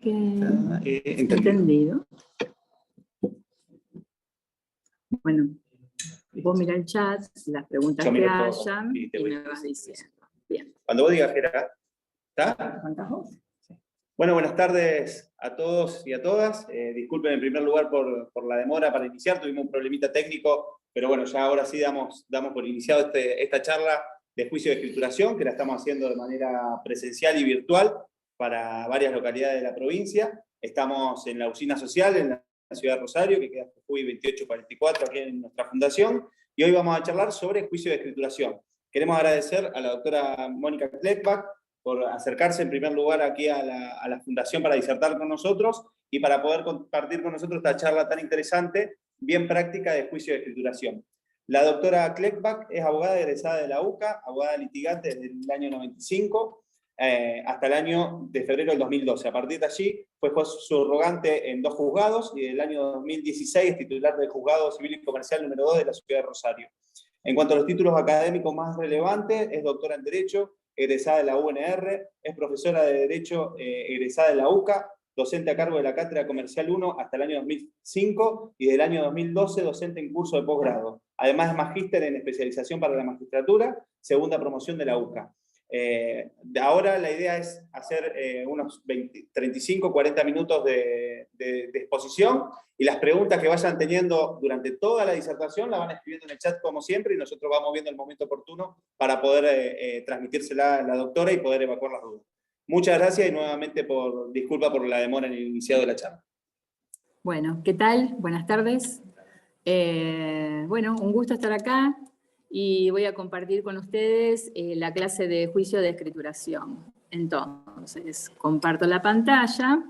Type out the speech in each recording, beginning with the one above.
Entendido. Bueno, vos mirá el chat, las preguntas que hayan, y me vas diciendo. Bien. Cuando vos digas, Gerard, ¿está? ¿Cuántas vos? Bueno, buenas tardes a todos y a todas. Disculpen en primer lugar por la demora para iniciar, tuvimos un problemita técnico, pero bueno, ya ahora sí damos por iniciado esta charla de juicio de escrituración, que la estamos haciendo de manera presencial y virtual para varias localidades de la provincia. Estamos en la usina social, en la ciudad de Rosario, que queda en Jujuy 2844, aquí en nuestra fundación, y hoy vamos a charlar sobre juicio de escrituración. Queremos agradecer a la doctora Mónica Kleckbach por acercarse en primer lugar aquí a la Fundación para disertar con nosotros y para poder compartir con nosotros esta charla tan interesante, bien práctica de juicio de escrituración. La doctora Kleckbach es abogada egresada de la UCA, abogada litigante desde el año 95 hasta el año de febrero del 2012. A partir de allí fue subrogante en 2 juzgados y del año 2016 es titular del Juzgado Civil y Comercial número 2 de la ciudad de Rosario. En cuanto a los títulos académicos más relevantes, es doctora en Derecho, egresada de la UNR, es profesora de Derecho egresada de la UCA, docente a cargo de la Cátedra Comercial 1 hasta el año 2005 y del año 2012 docente en curso de posgrado. Además es magíster en especialización para la magistratura, segunda promoción de la UCA. Ahora la idea es hacer unos 35-40 minutos de exposición y las preguntas que vayan teniendo durante toda la disertación la van escribiendo en el chat como siempre y nosotros vamos viendo el momento oportuno para poder transmitírsela a la doctora y poder evacuar las dudas. Muchas gracias y nuevamente disculpa por la demora en el iniciado de la charla. Bueno, ¿qué tal? Buenas tardes. Bueno, un gusto estar acá. Y voy a compartir con ustedes la clase de juicio de escrituración. Entonces, comparto la pantalla.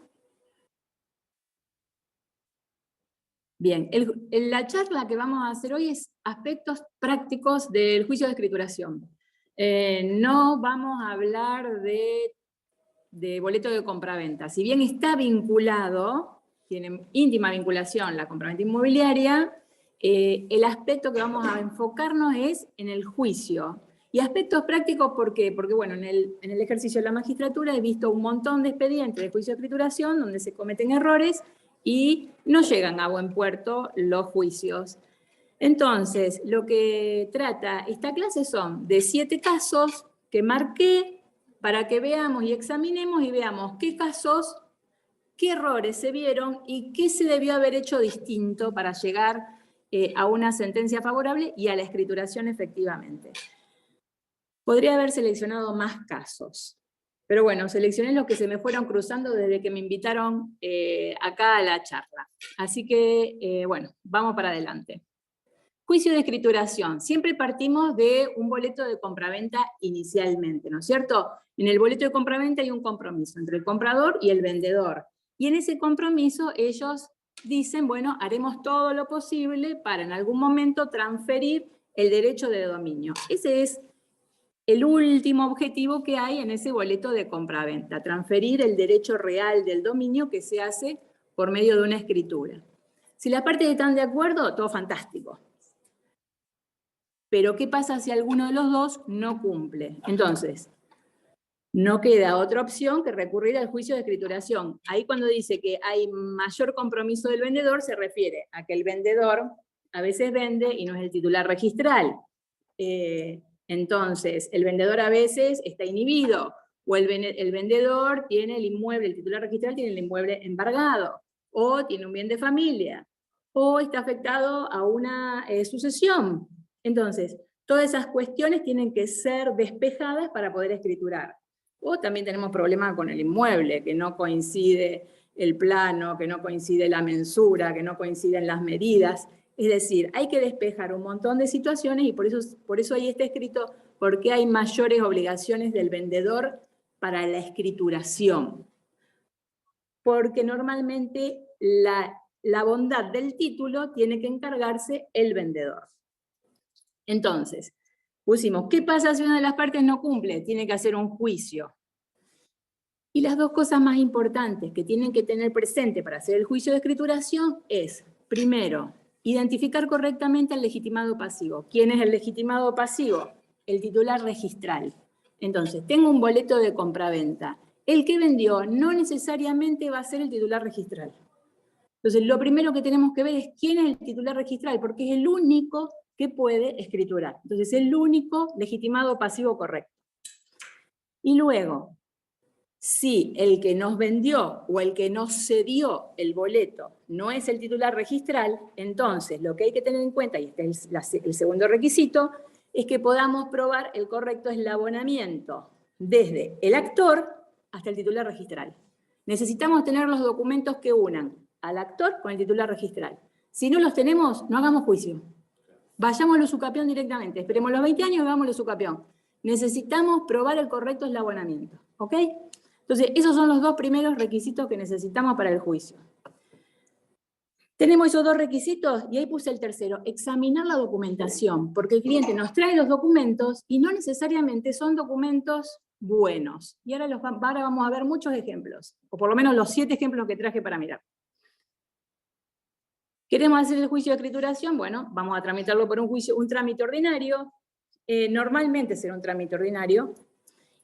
Bien, la charla que vamos a hacer hoy es aspectos prácticos del juicio de escrituración. No vamos a hablar de boleto de compraventa. Si bien está vinculado, tiene íntima vinculación la compraventa inmobiliaria, el aspecto que vamos a enfocarnos es en el juicio. Y aspectos prácticos, ¿por qué? Porque bueno, en el ejercicio de la magistratura he visto un montón de expedientes de juicio de escrituración donde se cometen errores y no llegan a buen puerto los juicios. Entonces, lo que trata esta clase son de 7 casos que marqué para que veamos y examinemos y veamos qué casos, qué errores se vieron y qué se debió haber hecho distinto para llegar a una sentencia favorable y a la escrituración efectivamente. Podría haber seleccionado más casos, pero bueno, seleccioné los que se me fueron cruzando desde que me invitaron acá a la charla. Así que, bueno, vamos para adelante. Juicio de escrituración. Siempre partimos de un boleto de compraventa inicialmente, ¿no es cierto? En el boleto de compraventa hay un compromiso entre el comprador y el vendedor. Y en ese compromiso ellos dicen, bueno, haremos todo lo posible para en algún momento transferir el derecho de dominio. Ese es el último objetivo que hay en ese boleto de compraventa, transferir el derecho real del dominio que se hace por medio de una escritura. Si las partes están de acuerdo, todo fantástico. Pero ¿qué pasa si alguno de los dos no cumple? Entonces, no queda otra opción que recurrir al juicio de escrituración. Ahí cuando dice que hay mayor compromiso del vendedor, se refiere a que el vendedor a veces vende y no es el titular registral. Entonces, el vendedor a veces está inhibido, o el vendedor tiene el inmueble, el titular registral tiene el inmueble embargado, o tiene un bien de familia, o está afectado a una sucesión. Entonces, todas esas cuestiones tienen que ser despejadas para poder escriturar. O también tenemos problemas con el inmueble, que no coincide el plano, que no coincide la mensura, que no coinciden las medidas. Es decir, hay que despejar un montón de situaciones y por eso ahí está escrito por qué hay mayores obligaciones del vendedor para la escrituración. Porque normalmente la bondad del título tiene que encargarse el vendedor. Entonces, pusimos, ¿qué pasa si una de las partes no cumple? Tiene que hacer un juicio. Y las dos cosas más importantes que tienen que tener presente para hacer el juicio de escrituración es, primero, identificar correctamente al legitimado pasivo. ¿Quién es el legitimado pasivo? El titular registral. Entonces, tengo un boleto de compraventa. El que vendió no necesariamente va a ser el titular registral. Entonces, lo primero que tenemos que ver es quién es el titular registral, porque es el único que puede escriturar. Entonces, el único legitimado pasivo correcto. Y luego, si el que nos vendió o el que nos cedió el boleto no es el titular registral, entonces lo que hay que tener en cuenta, y este es el segundo requisito, es que podamos probar el correcto eslabonamiento desde el actor hasta el titular registral. Necesitamos tener los documentos que unan al actor con el titular registral. Si no los tenemos, no hagamos juicio. Vayámoslo a Usucapión directamente. Esperemos los 20 años y vámonos a Usucapión. Necesitamos probar el correcto eslabonamiento. ¿Ok? Entonces, esos son los dos primeros requisitos que necesitamos para el juicio. Tenemos esos dos requisitos y ahí puse el tercero, examinar la documentación, porque el cliente nos trae los documentos y no necesariamente son documentos buenos. Y ahora vamos a ver muchos ejemplos, o por lo menos los 7 ejemplos que traje para mirar. ¿Queremos hacer el juicio de escrituración? Bueno, vamos a tramitarlo por un trámite ordinario. Normalmente será un trámite ordinario.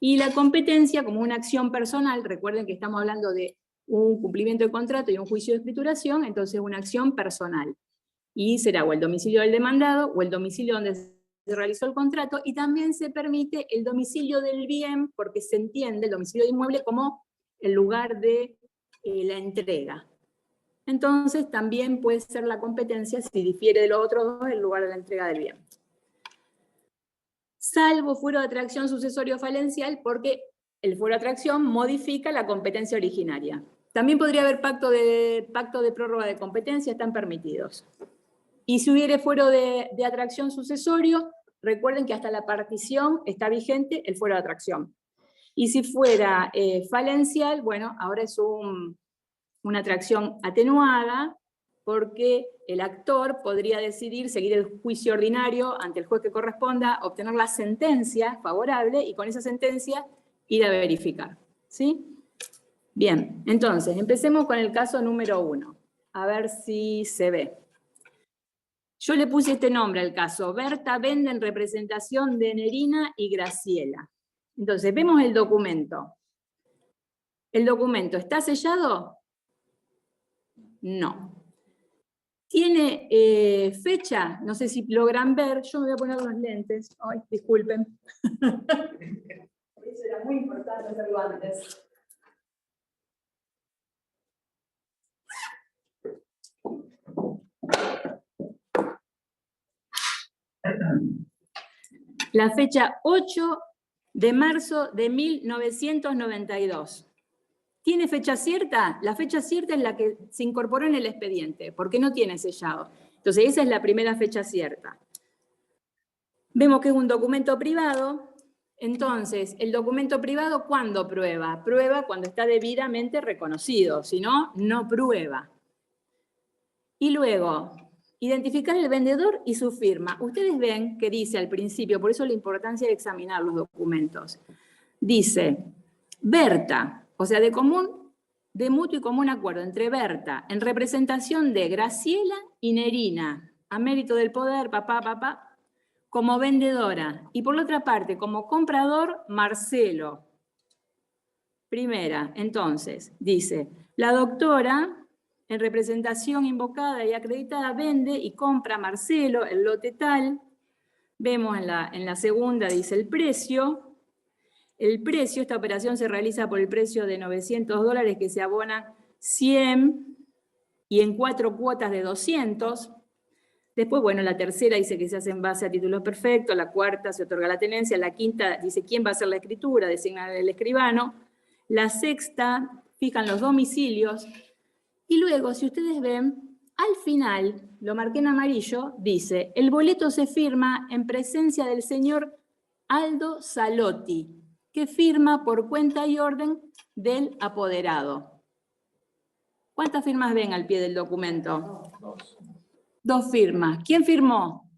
Y la competencia como una acción personal, recuerden que estamos hablando de un cumplimiento de contrato y un juicio de escrituración, entonces una acción personal. Y será o el domicilio del demandado o el domicilio donde se realizó el contrato, y también se permite el domicilio del bien, porque se entiende el domicilio de inmueble como el lugar de la entrega. Entonces también puede ser la competencia, si difiere de los otros dos, el lugar de la entrega del bien. Salvo fuero de atracción sucesorio falencial, porque el fuero de atracción modifica la competencia originaria. También podría haber pacto de prórroga de competencia, están permitidos. Y si hubiere fuero de atracción sucesorio, recuerden que hasta la partición está vigente el fuero de atracción. Y si fuera falencial, bueno, ahora es una atracción atenuada, porque el actor podría decidir seguir el juicio ordinario ante el juez que corresponda, obtener la sentencia favorable y con esa sentencia ir a verificar. ¿Sí? Bien, entonces, empecemos con el caso número 1. A ver si se ve. Yo le puse este nombre al caso: Berta vende en representación de Nerina y Graciela. Entonces, vemos el documento. ¿El documento está sellado? No. ¿Tiene fecha? No sé si logran ver. Yo me voy a poner los lentes. Ay, disculpen. Eso era muy importante hacerlo antes. La fecha 8 de marzo de 1992. ¿Tiene fecha cierta? La fecha cierta es la que se incorporó en el expediente, porque no tiene sellado. Entonces, esa es la primera fecha cierta. Vemos que es un documento privado. Entonces, el documento privado, ¿cuándo prueba? Prueba cuando está debidamente reconocido, si no, no prueba. Y luego, identificar el vendedor y su firma. Ustedes ven que dice al principio, por eso la importancia de examinar los documentos. Dice, Berta, o sea, de mutuo y común acuerdo entre Berta, en representación de Graciela y Nerina, a mérito del poder, papá, como vendedora. Y por la otra parte, como comprador, Marcelo. Primera, entonces, dice, la doctora, en representación invocada y acreditada, vende y compra a Marcelo el lote tal. Vemos en la segunda, dice el precio. El precio, esta operación se realiza por el precio de $900 que se abonan 100 y en 4 cuotas de 200. Después, bueno, la tercera dice que se hace en base a títulos perfectos, la cuarta se otorga la tenencia, la quinta dice quién va a hacer la escritura, designa el escribano, la sexta fijan los domicilios, y luego, si ustedes ven, al final, lo marqué en amarillo, dice, el boleto se firma en presencia del señor Aldo Salotti, que firma por cuenta y orden del apoderado. ¿Cuántas firmas ven al pie del documento? Dos firmas. ¿Quién firmó?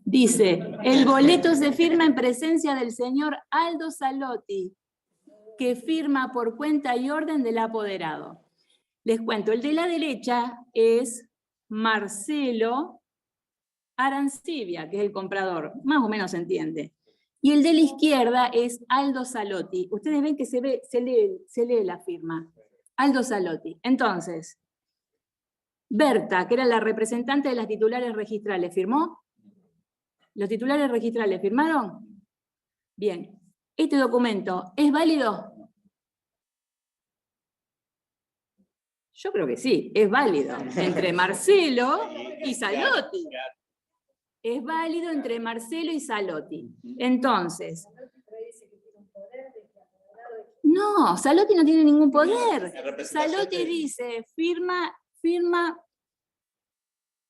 Dice, el boleto se firma en presencia del señor Aldo Salotti, que firma por cuenta y orden del apoderado. Les cuento, el de la derecha es Marcelo Arancibia, que es el comprador, más o menos se entiende. Y el de la izquierda es Aldo Salotti. Ustedes ven que se lee la firma. Aldo Salotti. Entonces, Berta, que era la representante de las titulares registrales, ¿firmó? ¿Los titulares registrales firmaron? Bien. ¿Este documento es válido? Yo creo que sí, es válido. Entre Marcelo y Salotti. Es válido entre Marcelo y Salotti. Entonces, no, Salotti no tiene ningún poder. Salotti dice, firma,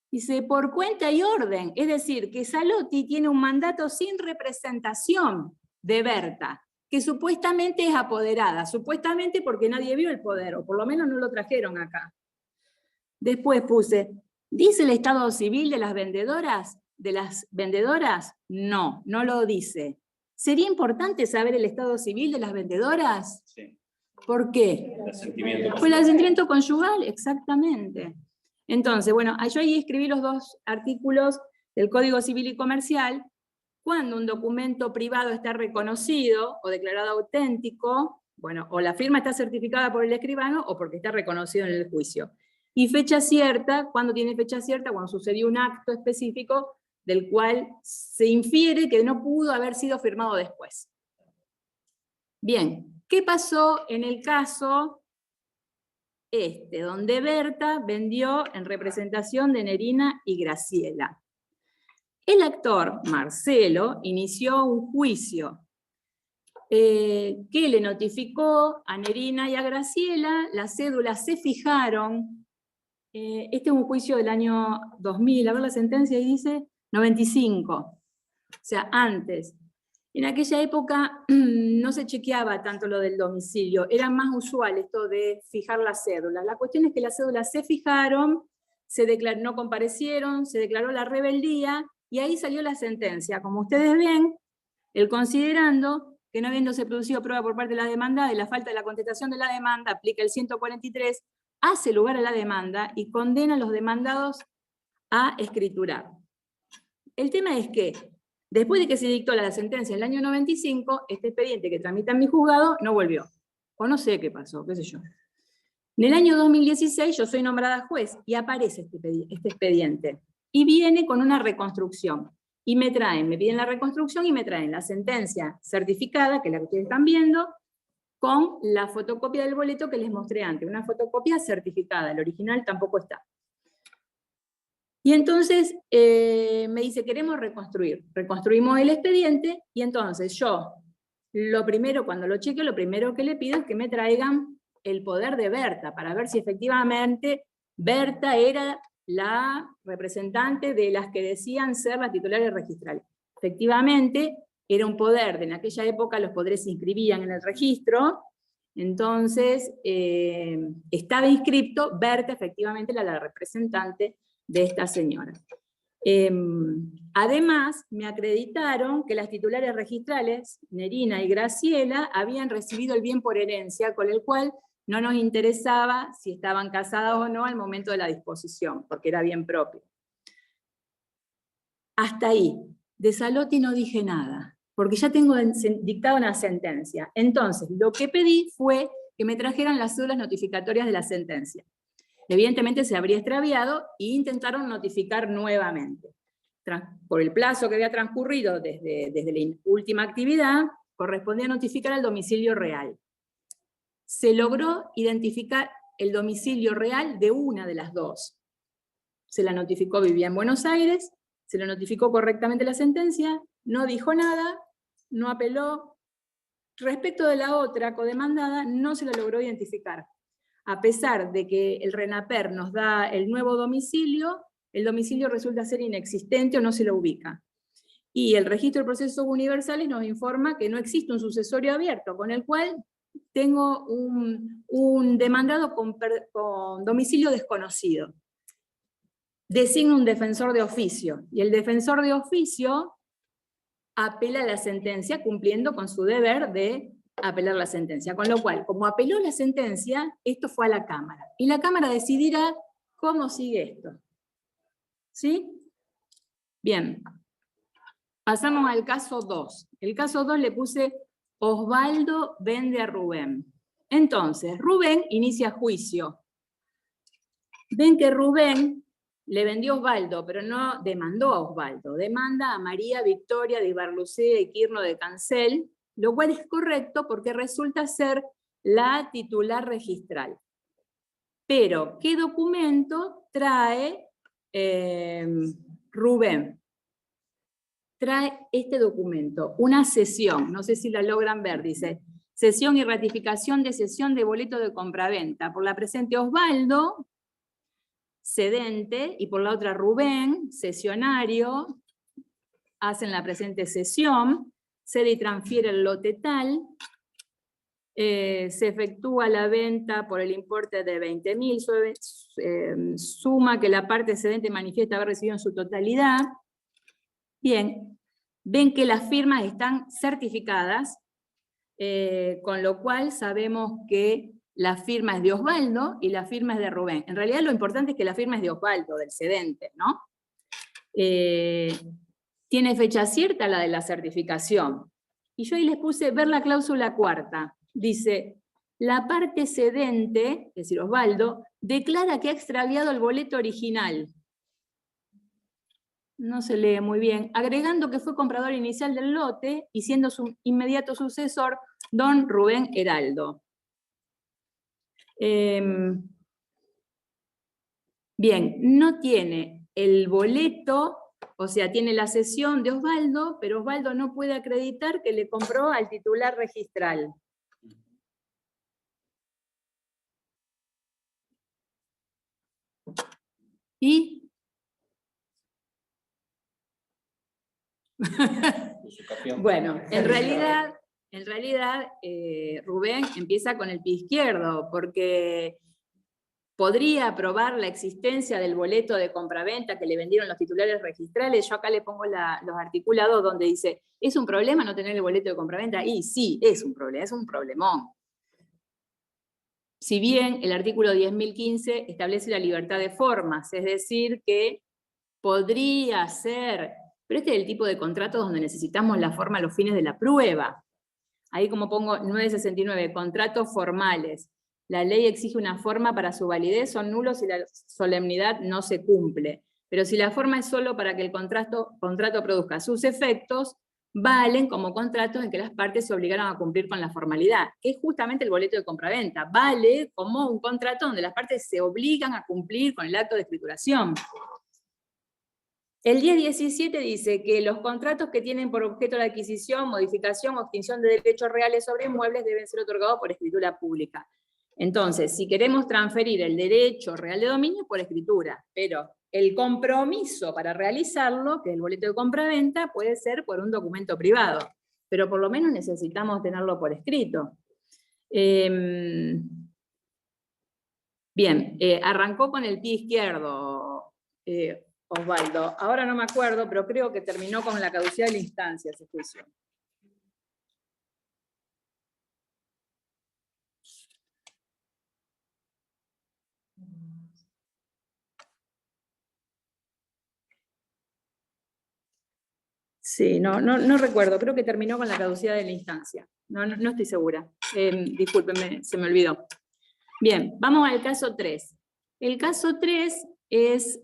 dice, por cuenta y orden. Es decir, que Salotti tiene un mandato sin representación de Berta, que supuestamente es apoderada, supuestamente porque nadie vio el poder, o por lo menos no lo trajeron acá. Después puse, ¿dice el estado civil de las vendedoras? ¿De las vendedoras? No, no lo dice. ¿Sería importante saber el estado civil de las vendedoras? Sí. ¿Por qué? El asentimiento. Pues el asentimiento conyugal, exactamente. Entonces, bueno, yo ahí escribí los dos artículos del Código Civil y Comercial. Cuando un documento privado está reconocido o declarado auténtico, bueno, o la firma está certificada por el escribano o porque está reconocido en el juicio. Y fecha cierta, cuando tiene fecha cierta, cuando sucedió un acto específico del cual se infiere que no pudo haber sido firmado después. Bien, ¿qué pasó en el caso donde Berta vendió en representación de Nerina y Graciela? El actor, Marcelo, inició un juicio que le notificó a Nerina y a Graciela, las cédulas se fijaron. Este es un juicio del año 2000, a ver la sentencia ahí dice 95, o sea, antes. En aquella época no se chequeaba tanto lo del domicilio, era más usual esto de fijar las cédulas. La cuestión es que las cédulas se fijaron, no comparecieron, se declaró la rebeldía, y ahí salió la sentencia. Como ustedes ven, el considerando que no habiéndose producido prueba por parte de la demandada y la falta de la contestación de la demanda, aplica el 143, hace lugar a la demanda y condena a los demandados a escriturar. El tema es que, después de que se dictó la sentencia en el año 95, este expediente que tramita en mi juzgado no volvió. O no sé qué pasó, qué sé yo. En el año 2016 yo soy nombrada juez y aparece este expediente. Y viene con una reconstrucción. Y me piden la reconstrucción y me traen la sentencia certificada, que es la que ustedes están viendo, con la fotocopia del boleto que les mostré antes. Una fotocopia certificada, el original tampoco está. Y entonces me dice, queremos reconstruir. Reconstruimos el expediente y entonces yo, lo primero, cuando lo chequeo, lo primero que le pido es que me traigan el poder de Berta, para ver si efectivamente Berta era la representante de las que decían ser las titulares registrales. Efectivamente, era un poder, en aquella época los poderes se inscribían en el registro, entonces estaba inscripto Berta, efectivamente, la representante de esta señora. Además, me acreditaron que las titulares registrales, Nerina y Graciela, habían recibido el bien por herencia, con el cual no nos interesaba si estaban casadas o no al momento de la disposición, porque era bien propio. Hasta ahí. De Salotti no dije nada, porque ya tengo dictada una sentencia. Entonces, lo que pedí fue que me trajeran las cédulas notificatorias de la sentencia. Evidentemente se habría extraviado e intentaron notificar nuevamente. Por el plazo que había transcurrido desde la última actividad, correspondía notificar al domicilio real. Se logró identificar el domicilio real de una de las dos. Se la notificó, vivía en Buenos Aires, se le notificó correctamente la sentencia, no dijo nada, no apeló. Respecto de la otra codemandada, no se la logró identificar. A pesar de que el RENAPER nos da el nuevo domicilio, el domicilio resulta ser inexistente o no se lo ubica. Y el registro de procesos universales nos informa que no existe un sucesorio abierto, con el cual tengo un demandado con domicilio desconocido. Designa un defensor de oficio, y el defensor de oficio apela a la sentencia cumpliendo con su deber de apelar la sentencia. Con lo cual, como apeló la sentencia, esto fue a la Cámara. Y la Cámara decidirá cómo sigue esto. ¿Sí? Bien, pasamos al caso 2. El caso 2 le puse Osvaldo vende a Rubén. Entonces, Rubén inicia juicio. Ven que Rubén le vendió a Osvaldo, pero no demandó a Osvaldo, demanda a María Victoria de Ibarlucea y Quirno de Cancel, lo cual es correcto porque resulta ser la titular registral. Pero, ¿qué documento trae Rubén? Trae este documento, una cesión, no sé si la logran ver, dice, cesión y ratificación de cesión de boleto de compraventa, por la presente Osvaldo, cedente, y por la otra Rubén, cesionario, hacen la presente cesión, cede y transfiere el lote tal, se efectúa la venta por el importe de 20.000, suma que la parte cedente manifiesta haber recibido en su totalidad. Bien, ven que las firmas están certificadas, con lo cual sabemos que la firma es de Osvaldo y la firma es de Rubén. En realidad lo importante es que la firma es de Osvaldo, del cedente, ¿no? Tiene fecha cierta la de la certificación. Y yo ahí les puse ver la cláusula cuarta. Dice, la parte cedente, es decir, Osvaldo, declara que ha extraviado el boleto original. No se lee muy bien. Agregando que fue comprador inicial del lote y siendo su inmediato sucesor don Rubén Heraldo. Bien, no tiene el boleto, o sea, tiene la cesión de Osvaldo, pero Osvaldo no puede acreditar que le compró al titular registral. ¿Y? Bueno, en realidad Rubén empieza con el pie izquierdo, porque podría probar la existencia del boleto de compraventa que le vendieron los titulares registrales. Yo acá le pongo los articulados donde dice, ¿es un problema no tener el boleto de compraventa? Y sí, es un problema, es un problemón. Si bien el artículo 10.015 establece la libertad de formas, es decir, que podría ser, pero este es el tipo de contratos donde necesitamos la forma a los fines de la prueba. Ahí como pongo 969, contratos formales. La ley exige una forma para su validez, son nulos si la solemnidad no se cumple. Pero si la forma es solo para que el contrato produzca sus efectos, valen como contratos en que las partes se obligaron a cumplir con la formalidad, que es justamente el boleto de compraventa. Vale como un contrato donde las partes se obligan a cumplir con el acto de escrituración. El 10.17 dice que los contratos que tienen por objeto la adquisición, modificación o extinción de derechos reales sobre inmuebles deben ser otorgados por escritura pública. Entonces, si queremos transferir el derecho real de dominio, por escritura, pero el compromiso para realizarlo, que es el boleto de compraventa, puede ser por un documento privado, pero por lo menos necesitamos tenerlo por escrito. Bien, arrancó con el pie izquierdo, Osvaldo. Ahora no me acuerdo, pero creo que terminó con la caducidad de la instancia ese juicio. Sí, no recuerdo, creo que terminó con la caducidad de la instancia. No estoy segura. Discúlpenme, se me olvidó. Bien, vamos al caso 3. El caso 3 es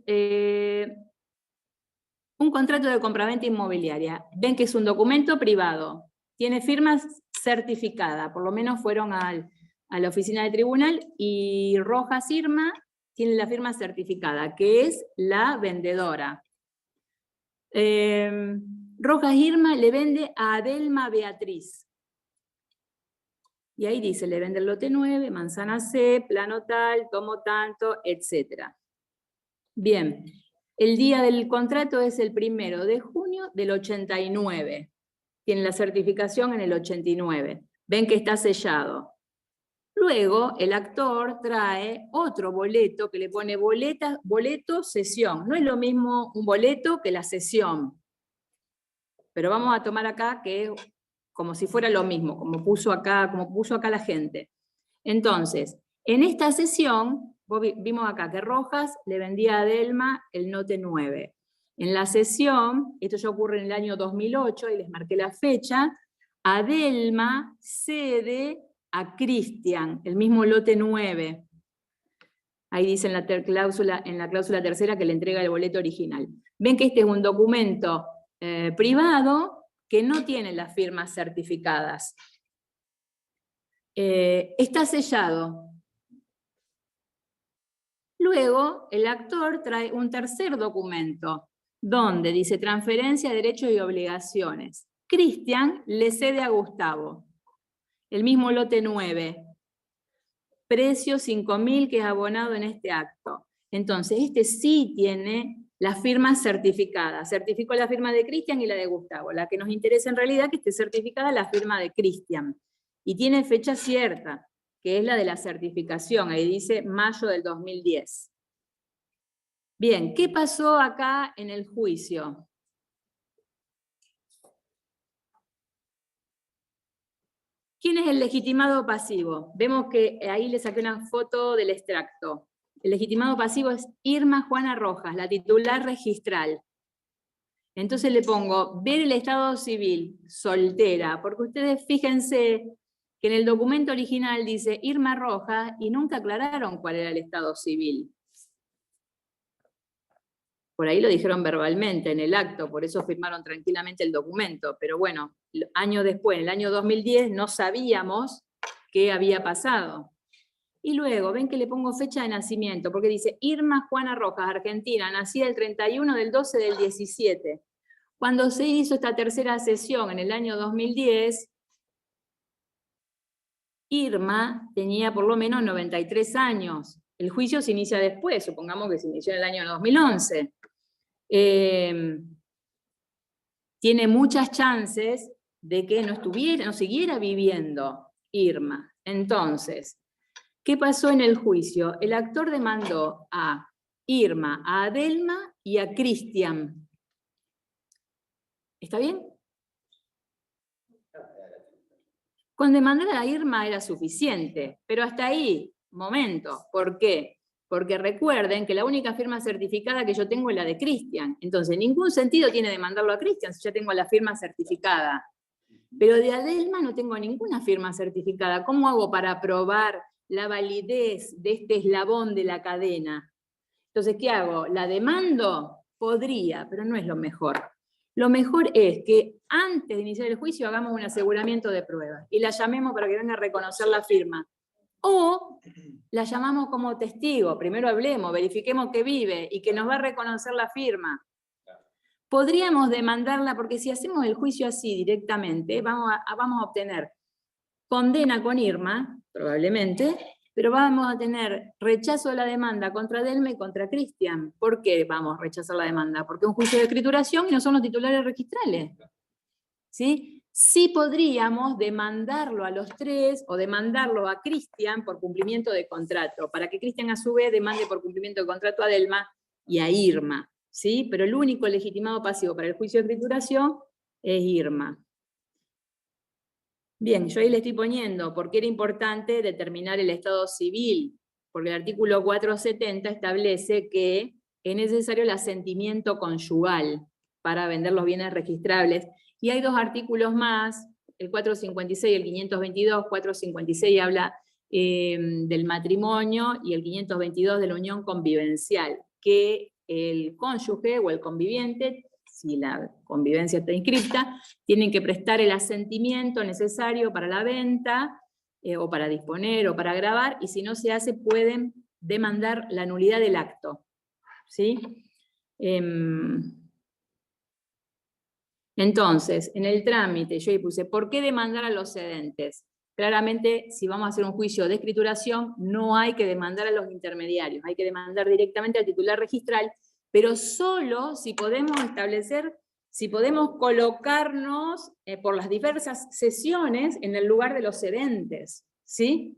un contrato de compraventa inmobiliaria. Ven que es un documento privado. Tiene firma certificada, por lo menos fueron a la oficina del tribunal, y Rojas Irma tiene la firma certificada, que es la vendedora. Rojas Irma le vende a Adelma Beatriz. Y ahí dice, le vende el lote 9, manzana C, plano tal, tomo tanto, etc. Bien, el día del contrato es el 1 de junio del 89. Tiene la certificación en el 89. Ven que está sellado. Luego, el actor trae otro boleto que le pone boleto sesión. No es lo mismo un boleto que la sesión. Pero vamos a tomar acá que es como si fuera lo mismo, como puso acá la gente. Entonces, en esta sesión, vimos acá que Rojas le vendía a Adelma el note 9. En la sesión, esto ya ocurre en el año 2008, y les marqué la fecha, Adelma cede a Cristian, el mismo lote 9. Ahí dice en la cláusula tercera que le entrega el boleto original. Ven que este es un documento privado que no tiene las firmas certificadas. Está sellado. Luego, el actor trae un tercer documento, donde dice transferencia de derechos y obligaciones. Cristian le cede a Gustavo, el mismo lote 9. Precio 5.000 que es abonado en este acto. Entonces, este sí tiene las firmas certificadas. Certificó la firma de Cristian y la de Gustavo. La que nos interesa en realidad que esté certificada la firma de Cristian. Y tiene fecha cierta, que es la de la certificación. Ahí dice mayo del 2010. Bien, ¿qué pasó acá en el juicio? ¿Quién es el legitimado pasivo? Vemos que ahí le saqué una foto del extracto. El legitimado pasivo es Irma Juana Rojas, la titular registral. Entonces le pongo, ver el estado civil, soltera, porque ustedes fíjense que en el documento original dice Irma Rojas y nunca aclararon cuál era el estado civil. Por ahí lo dijeron verbalmente en el acto, por eso firmaron tranquilamente el documento, pero bueno, años después, en el año 2010, no sabíamos qué había pasado. Y luego, ven que le pongo fecha de nacimiento, porque dice Irma Juana Rojas, Argentina, nacida el 31 del 12 del 17. Cuando se hizo esta tercera sesión en el año 2010, Irma tenía por lo menos 93 años. El juicio se inicia después, supongamos que se inició en el año 2011. Tiene muchas chances de que no siguiera viviendo Irma. Entonces, ¿qué pasó en el juicio? El actor demandó a Irma, a Adelma y a Cristian. ¿Está bien? Con demandar a Irma era suficiente, pero hasta ahí, momento, ¿por qué? Porque recuerden que la única firma certificada que yo tengo es la de Cristian. Entonces, ningún sentido tiene demandarlo a Cristian si ya tengo la firma certificada. Pero de Adelma no tengo ninguna firma certificada. ¿Cómo hago para probar la validez de este eslabón de la cadena? Entonces, ¿qué hago? ¿La demando? Podría, pero no es lo mejor. Lo mejor es que antes de iniciar el juicio hagamos un aseguramiento de pruebas y la llamemos para que venga a reconocer la firma. O la llamamos como testigo, primero hablemos, verifiquemos que vive y que nos va a reconocer la firma. Podríamos demandarla, porque si hacemos el juicio así directamente, vamos a obtener condena con Irma, probablemente, pero vamos a tener rechazo de la demanda contra Adelma y contra Cristian. ¿Por qué vamos a rechazar la demanda? Porque es un juicio de escrituración y no son los titulares registrales. ¿Sí? Sí podríamos demandarlo a los tres o demandarlo a Cristian por cumplimiento de contrato, para que Cristian a su vez demande por cumplimiento de contrato a Adelma y a Irma. ¿Sí? Pero el único legitimado pasivo para el juicio de escrituración es Irma. Bien, yo ahí le estoy poniendo porque era importante determinar el estado civil, porque el artículo 470 establece que es necesario el asentimiento conyugal para vender los bienes registrables. Y hay dos artículos más, el 456 y el 522. 456 habla del matrimonio y el 522 de la unión convivencial, que el cónyuge o el conviviente, si la convivencia está inscripta, tienen que prestar el asentimiento necesario para la venta, o para disponer, o para gravar, y si no se hace, pueden demandar la nulidad del acto. ¿Sí? Entonces, en el trámite, yo ahí puse, ¿por qué demandar a los cedentes? Claramente, si vamos a hacer un juicio de escrituración, no hay que demandar a los intermediarios, hay que demandar directamente al titular registral, pero solo si podemos establecer, si podemos colocarnos por las diversas sesiones en el lugar de los cedentes, ¿sí?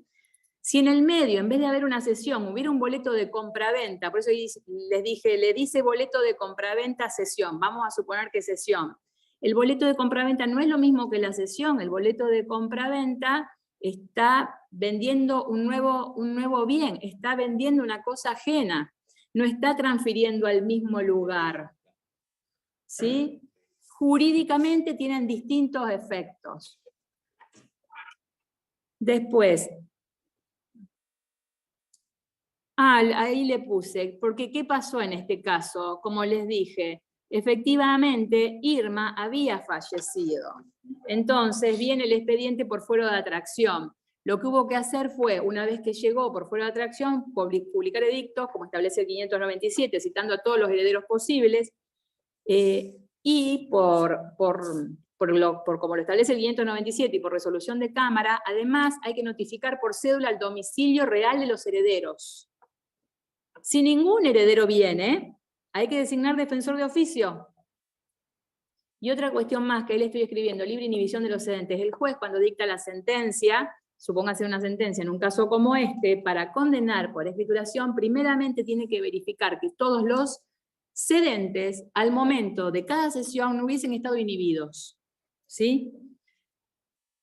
Si en el medio, en vez de haber una sesión, hubiera un boleto de compraventa, por eso les dije, le dice boleto de compraventa sesión, vamos a suponer que sesión. El boleto de compraventa no es lo mismo que la sesión, el boleto de compraventa está vendiendo un nuevo bien, está vendiendo una cosa ajena, no está transfiriendo al mismo lugar. ¿sí? Jurídicamente tienen distintos efectos. Después, ahí le puse, porque ¿qué pasó en este caso? Como les dije, efectivamente Irma había fallecido. Entonces viene el expediente por fuero de atracción. Lo que hubo que hacer fue, una vez que llegó por fuero de atracción, publicar edictos, como establece el 597, citando a todos los herederos posibles, y por como lo establece el 597 y por resolución de Cámara, además hay que notificar por cédula el domicilio real de los herederos. Si ningún heredero viene, hay que designar defensor de oficio. Y otra cuestión más que ahí le estoy escribiendo, libre inhibición de los cedentes. El juez, cuando dicta la sentencia, supóngase una sentencia en un caso como este, para condenar por escrituración, primeramente tiene que verificar que todos los cedentes, al momento de cada sesión, no hubiesen estado inhibidos. ¿Sí?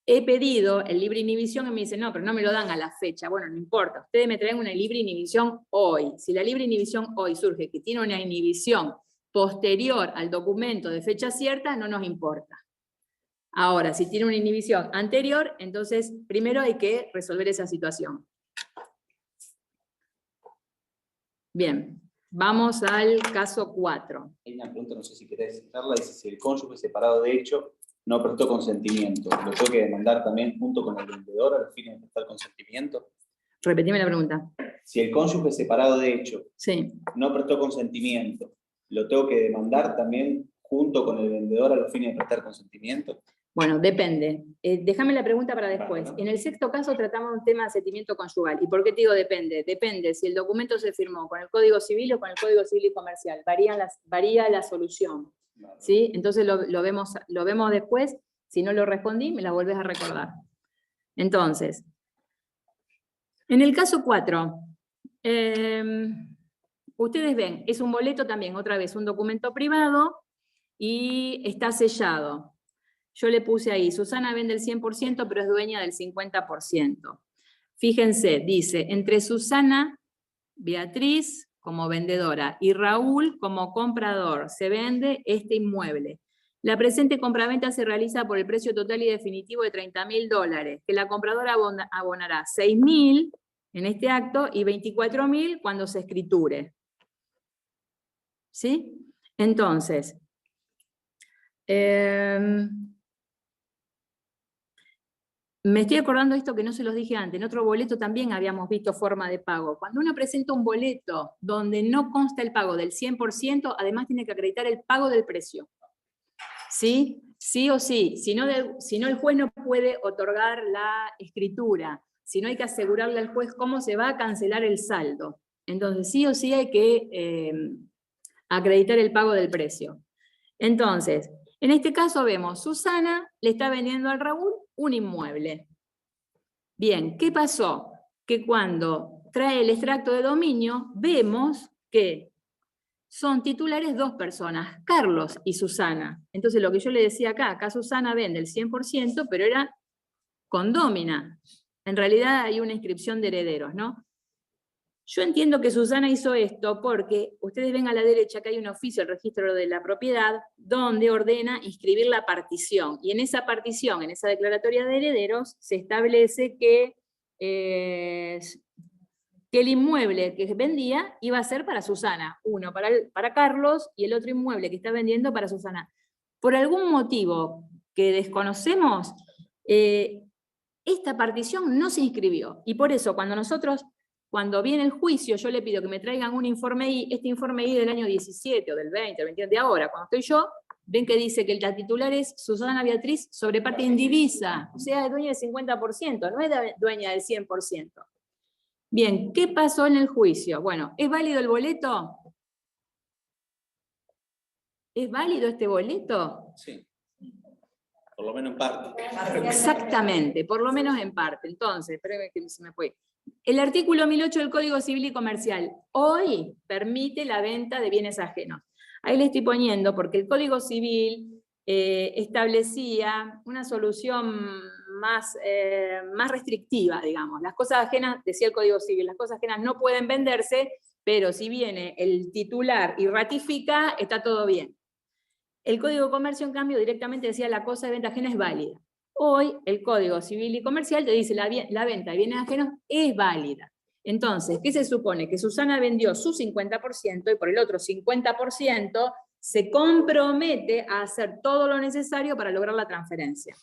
He pedido el libre inhibición y me dicen, no, pero no me lo dan a la fecha. Bueno, no importa, ustedes me traen una libre inhibición hoy. Si la libre inhibición hoy surge que tiene una inhibición posterior al documento de fecha cierta, no nos importa. Ahora, si tiene una inhibición anterior, entonces primero hay que resolver esa situación. Bien, vamos al caso 4. Hay una pregunta, no sé si querés citarla, dice si el cónyuge separado de hecho no prestó consentimiento, ¿lo tengo que demandar también junto con el vendedor a los fines de prestar consentimiento? Repetime la pregunta. Si el cónyuge separado de hecho sí. no prestó consentimiento, ¿lo tengo que demandar también junto con el vendedor a los fines de prestar consentimiento? Bueno, depende. Déjame la pregunta para después. En el sexto caso tratamos un tema de asentimiento conyugal. ¿Y por qué te digo depende? Depende si el documento se firmó con el Código Civil o con el Código Civil y Comercial. Varía la solución. ¿Sí? Entonces lo vemos después. Si no lo respondí, me la volvés a recordar. Entonces, en el caso 4, ustedes ven, es un boleto también, otra vez, un documento privado y está sellado. Yo le puse ahí, Susana vende el 100%, pero es dueña del 50%. Fíjense, dice, entre Susana, Beatriz como vendedora y Raúl como comprador, se vende este inmueble. La presente compraventa se realiza por el precio total y definitivo de $30.000, que la compradora abonará $6.000 en este acto y $24.000 cuando se escriture. ¿Sí? Entonces, me estoy acordando de esto que no se los dije antes. En otro boleto también habíamos visto forma de pago. Cuando uno presenta un boleto donde no consta el pago del 100%, además tiene que acreditar el pago del precio. ¿Sí? Sí o sí. Si no, el juez no puede otorgar la escritura. Si no, hay que asegurarle al juez cómo se va a cancelar el saldo. Entonces, sí o sí hay que acreditar el pago del precio. Entonces, en este caso vemos, Susana le está vendiendo al Raúl un inmueble. Bien, ¿qué pasó? Que cuando trae el extracto de dominio, vemos que son titulares dos personas, Carlos y Susana. Entonces lo que yo le decía acá Susana vende el 100%, pero era condómina. En realidad hay una inscripción de herederos, ¿no? Yo entiendo que Susana hizo esto porque ustedes ven a la derecha que hay un oficio, el registro de la propiedad, donde ordena inscribir la partición. Y en esa partición, en esa declaratoria de herederos, se establece que el inmueble que vendía iba a ser para Susana. Uno para Carlos y el otro inmueble que está vendiendo para Susana. Por algún motivo que desconocemos, esta partición no se inscribió. Y por eso cuando viene el juicio, yo le pido que me traigan un informe I, este informe I del año 17 o del 20, del 21 de ahora, cuando estoy yo, ven que dice que la titular es Susana Beatriz sobre parte indivisa, o sea, es dueña del 50%, no es dueña del 100%. Bien, ¿qué pasó en el juicio? Bueno, ¿es válido el boleto? ¿Es válido este boleto? Sí. Por lo menos en parte. Exactamente, por lo menos en parte. Entonces, espérenme que se me fue. El artículo 1008 del Código Civil y Comercial hoy permite la venta de bienes ajenos. Ahí le estoy poniendo porque el Código Civil establecía una solución más restrictiva, digamos. Las cosas ajenas, decía el Código Civil, las cosas ajenas no pueden venderse, pero si viene el titular y ratifica, está todo bien. El Código de Comercio, en cambio, directamente decía la cosa de venta ajena es válida. Hoy, el Código Civil y Comercial te dice la venta de bienes ajenos es válida. Entonces, ¿qué se supone? Que Susana vendió su 50% y por el otro 50% se compromete a hacer todo lo necesario para lograr la transferencia.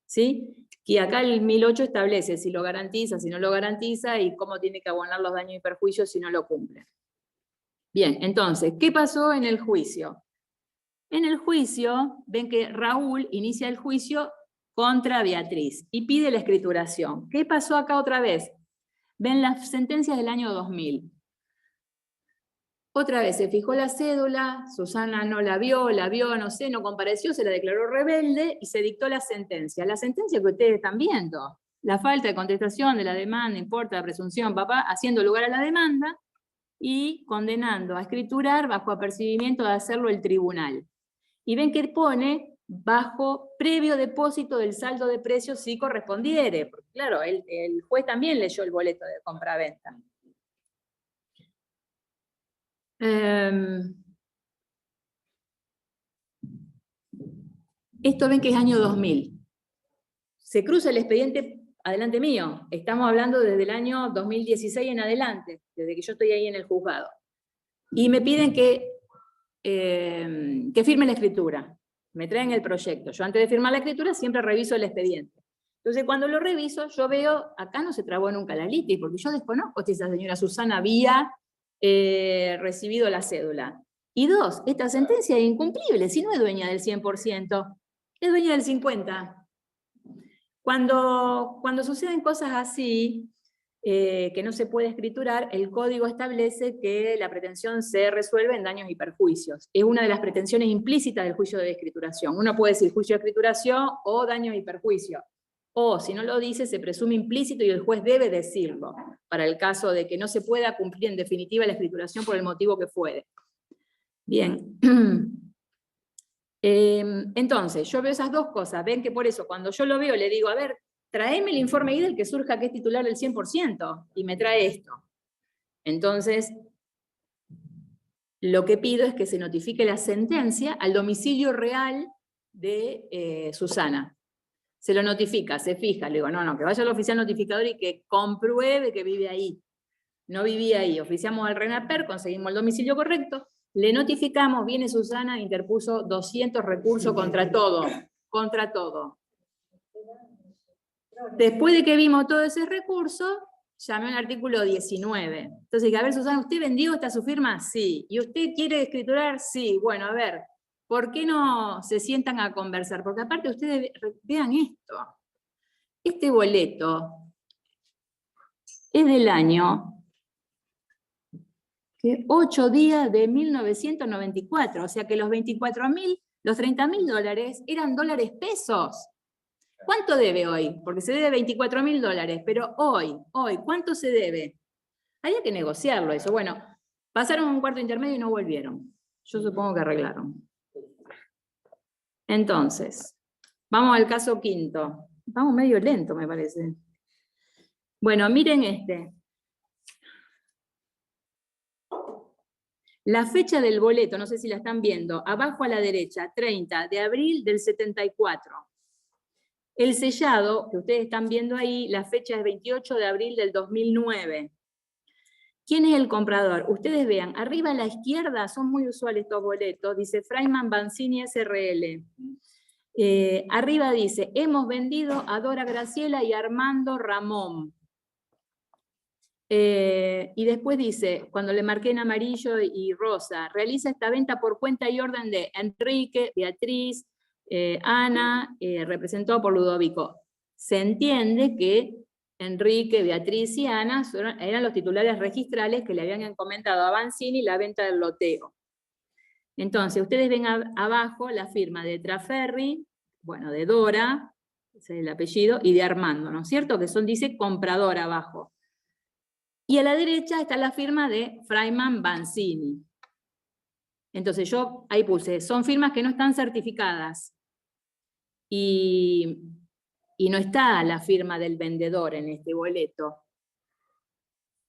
¿Sí? Y acá el 1008 establece si lo garantiza, si no lo garantiza y cómo tiene que abonar los daños y perjuicios si no lo cumple. Bien, entonces, ¿qué pasó en el juicio? En el juicio, ven que Raúl inicia el juicio contra Beatriz y pide la escrituración. ¿Qué pasó acá otra vez? Ven las sentencias del año 2000. Otra vez se fijó la cédula, Susana no la vio, no sé, no compareció, se la declaró rebelde y se dictó la sentencia. La sentencia que ustedes están viendo, la falta de contestación de la demanda, importa la presunción, papá, haciendo lugar a la demanda y condenando a escriturar bajo apercibimiento de hacerlo el tribunal. Y ven que pone bajo previo depósito del saldo de precios si correspondiere, porque claro, el juez también leyó el boleto de compraventa. Esto ven que es año 2000. Se cruza el expediente adelante mío. Estamos hablando desde el año 2016 en adelante, desde que yo estoy ahí en el juzgado. Y me piden que firme la escritura. Me traen el proyecto. Yo antes de firmar la escritura siempre reviso el expediente. Entonces cuando lo reviso, yo veo, acá no se trabó nunca la litis, porque yo desconozco si esa señora Susana había recibido la cédula. Y dos, esta sentencia es incumplible, si no es dueña del 100%, es dueña del 50%. Cuando suceden cosas así, que no se puede escriturar, el código establece que la pretensión se resuelve en daños y perjuicios. Es una de las pretensiones implícitas del juicio de escrituración. Uno puede decir juicio de escrituración o daños y perjuicios. O, si no lo dice, se presume implícito y el juez debe decirlo, para el caso de que no se pueda cumplir en definitiva la escrituración por el motivo que fuere. Bien. Entonces, yo veo esas dos cosas. Ven que por eso, cuando yo lo veo, le digo, a ver, tráeme el informe del que surja que es titular del 100%, y me trae esto. Entonces, lo que pido es que se notifique la sentencia al domicilio real de Susana. Se lo notifica, se fija, le digo, no, que vaya al oficial notificador y que compruebe que vive ahí. No vivía ahí, oficiamos al RENAPER, conseguimos el domicilio correcto, le notificamos, viene Susana, interpuso 200 recursos contra todo. Después de que vimos todo ese recurso, llamé al artículo 19. Entonces, a ver, Susana, ¿usted vendió esta su firma? Sí. ¿Y usted quiere escriturar? Sí. Bueno, a ver, ¿por qué no se sientan a conversar? Porque aparte ustedes vean esto. Este boleto es del año 8 días de 1994, o sea que los 24.000, los 30.000 dólares eran dólares pesos. ¿Cuánto debe hoy? Porque se debe 24.000 dólares, pero hoy, ¿cuánto se debe? Había que negociarlo eso. Bueno, pasaron un cuarto intermedio y no volvieron. Yo supongo que arreglaron. Entonces, vamos al caso quinto. Vamos medio lento, me parece. Bueno, miren este. La fecha del boleto, no sé si la están viendo, abajo a la derecha, 30 de abril del 74. El sellado, que ustedes están viendo ahí, la fecha es 28 de abril del 2009. ¿Quién es el comprador? Ustedes vean, arriba a la izquierda, son muy usuales estos boletos, dice Freiman Banzini SRL. Arriba dice, hemos vendido a Dora Graciela y Armando Ramón. Y después dice, cuando le marqué en amarillo y rosa, realiza esta venta por cuenta y orden de Enrique, Beatriz, Ana, representado por Ludovico. Se entiende que Enrique, Beatriz y Ana eran los titulares registrales que le habían encomendado a Banzini la venta del loteo. Entonces, ustedes ven abajo la firma de Traferri, bueno, de Dora, ese es el apellido, y de Armando, ¿no es cierto? Que dice comprador abajo. Y a la derecha está la firma de Freiman Banzini. Entonces yo ahí puse, son firmas que no están certificadas. Y no está la firma del vendedor en este boleto.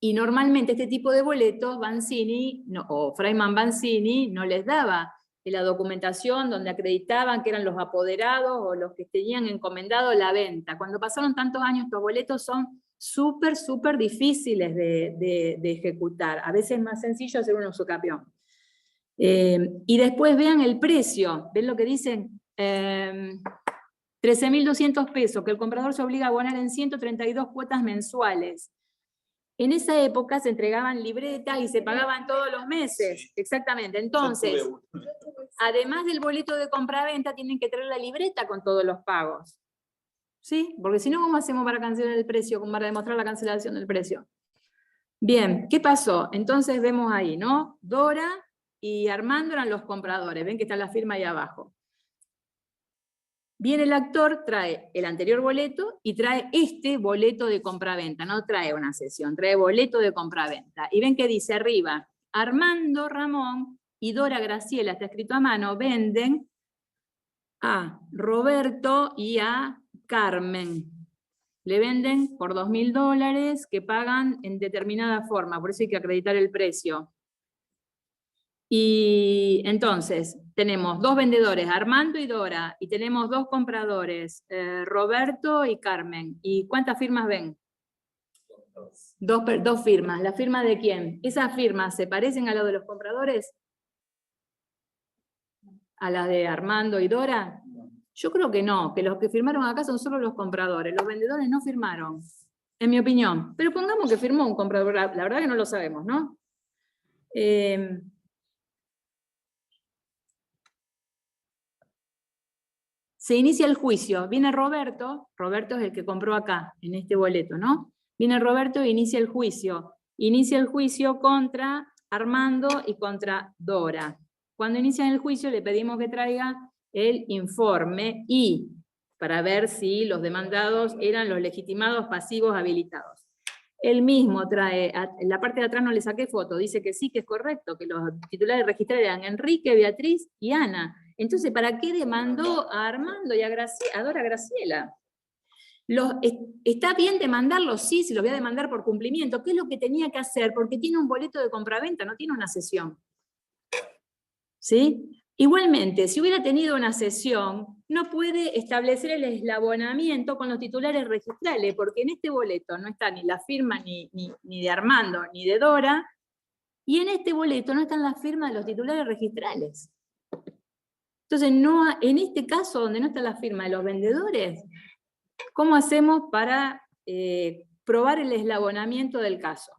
Y normalmente este tipo de boletos Banzini o Freiman Banzini no les daba la documentación donde acreditaban que eran los apoderados o los que tenían encomendado la venta. Cuando pasaron tantos años, estos boletos son súper difíciles de ejecutar. A veces es más sencillo hacer un usucapión. Y después vean el precio, ven lo que dicen, 13.200 pesos, que el comprador se obliga a abonar en 132 cuotas mensuales. En esa época se entregaban libretas y se pagaban todos los meses, sí. Exactamente. Entonces, además del boleto de compraventa, tienen que traer la libreta con todos los pagos. ¿Sí? Porque si no, ¿cómo hacemos para cancelar el precio? ¿Cómo para demostrar la cancelación del precio? Bien, ¿qué pasó? Entonces vemos ahí, ¿no? Dora y Armando eran los compradores. Ven que está la firma ahí abajo. Viene el actor, trae el anterior boleto y trae este boleto de compraventa. No trae una sesión, trae boleto de compraventa. Y ven que dice arriba, Armando Ramón y Dora Graciela, está escrito a mano, venden a Roberto y a Carmen. Le venden por $2.000 que pagan en determinada forma, por eso hay que acreditar el precio. Y entonces, tenemos dos vendedores, Armando y Dora, y tenemos dos compradores, Roberto y Carmen. ¿Y cuántas firmas ven? Dos firmas. ¿La firma de quién? ¿Esas firmas se parecen a las de los compradores? ¿A las de Armando y Dora? Yo creo que no, que los que firmaron acá son solo los compradores. Los vendedores no firmaron, en mi opinión. Pero pongamos que firmó un comprador, la verdad que no lo sabemos, ¿no? Se inicia el juicio, viene Roberto es el que compró acá, en este boleto, ¿no? Viene Roberto e inicia el juicio contra Armando y contra Dora. Cuando inician el juicio le pedimos que traiga el informe y para ver si los demandados eran los legitimados pasivos habilitados. Él mismo trae, en la parte de atrás no le saqué foto, dice que sí, que es correcto, que los titulares registrales eran Enrique, Beatriz y Ana. Entonces, ¿para qué demandó a Armando y a Dora Graciela? ¿Está bien demandarlos? Sí, si los voy a demandar por cumplimiento. ¿Qué es lo que tenía que hacer? Porque tiene un boleto de compraventa, no tiene una sesión. ¿Sí? Igualmente, si hubiera tenido una sesión, no puede establecer el eslabonamiento con los titulares registrales, porque en este boleto no está ni la firma ni de Armando ni de Dora, y en este boleto no están las firmas de los titulares registrales. Entonces, en este caso, donde no está la firma de los vendedores, ¿cómo hacemos para probar el eslabonamiento del caso?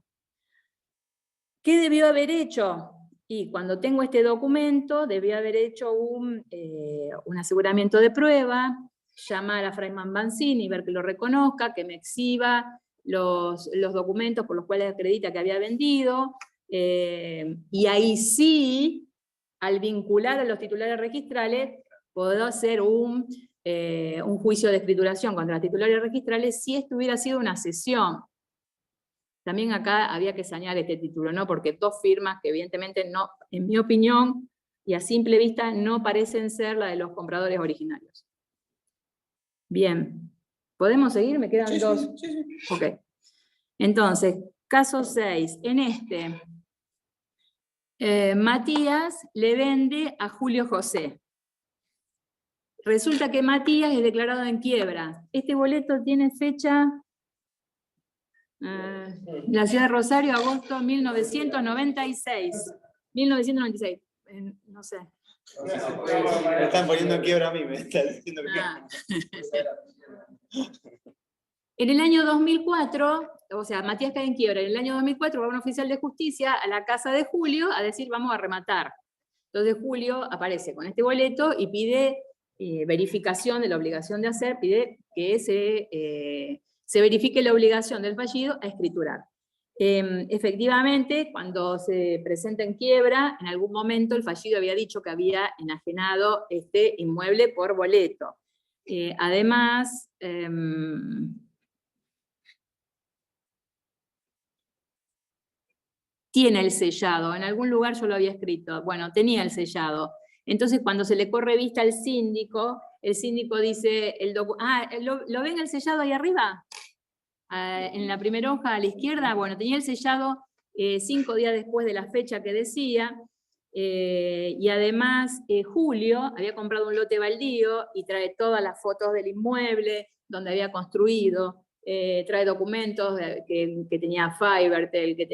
¿Qué debió haber hecho? Y cuando tengo este documento, debió haber hecho un aseguramiento de prueba, llamar a Fraiman Banzini, ver que lo reconozca, que me exhiba los documentos por los cuales acredita que había vendido, y ahí sí, al vincular a los titulares registrales, puedo hacer un juicio de escrituración contra los titulares registrales si esto hubiera sido una sesión. También acá había que sanear este título, ¿no? Porque dos firmas que evidentemente no, en mi opinión, y a simple vista, no parecen ser la de los compradores originarios. Bien. ¿Podemos seguir? Me quedan dos. Sí. Ok. Entonces, caso 6. En este, Matías le vende a Julio José. Resulta que Matías es declarado en quiebra. Este boleto tiene fecha... la ciudad de Rosario, agosto 1996. 1996. No sé. Me están poniendo en quiebra a mí, me están diciendo que... En el año 2004, o sea, Matías cae en quiebra. En el año 2004 va un oficial de justicia a la casa de Julio a decir, vamos a rematar. Entonces Julio aparece con este boleto y pide verificación de la obligación de hacer, pide que se verifique la obligación del fallido a escriturar. Efectivamente, cuando se presenta en quiebra, en algún momento el fallido había dicho que había enajenado este inmueble por boleto. Además, tiene el sellado, en algún lugar yo lo había escrito, bueno, tenía el sellado. Entonces, cuando se le corre vista al síndico, el síndico dice, ¿lo ven el sellado ahí arriba? En la primera hoja a la izquierda, bueno, tenía el sellado 5 días después de la fecha que decía, y además Julio había comprado un lote baldío y trae todas las fotos del inmueble, donde había construido, trae documentos que tenía Fivertel, que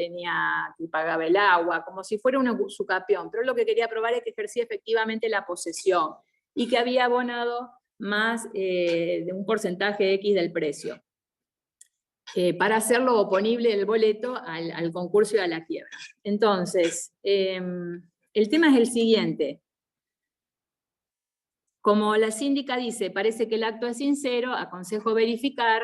pagaba el agua, como si fuera un usucapión, pero lo que quería probar es que ejercía efectivamente la posesión y que había abonado más de un porcentaje X del precio, para hacerlo oponible el boleto al concurso y a la quiebra. Entonces, el tema es el siguiente. Como la síndica dice, parece que el acto es sincero, aconsejo verificar.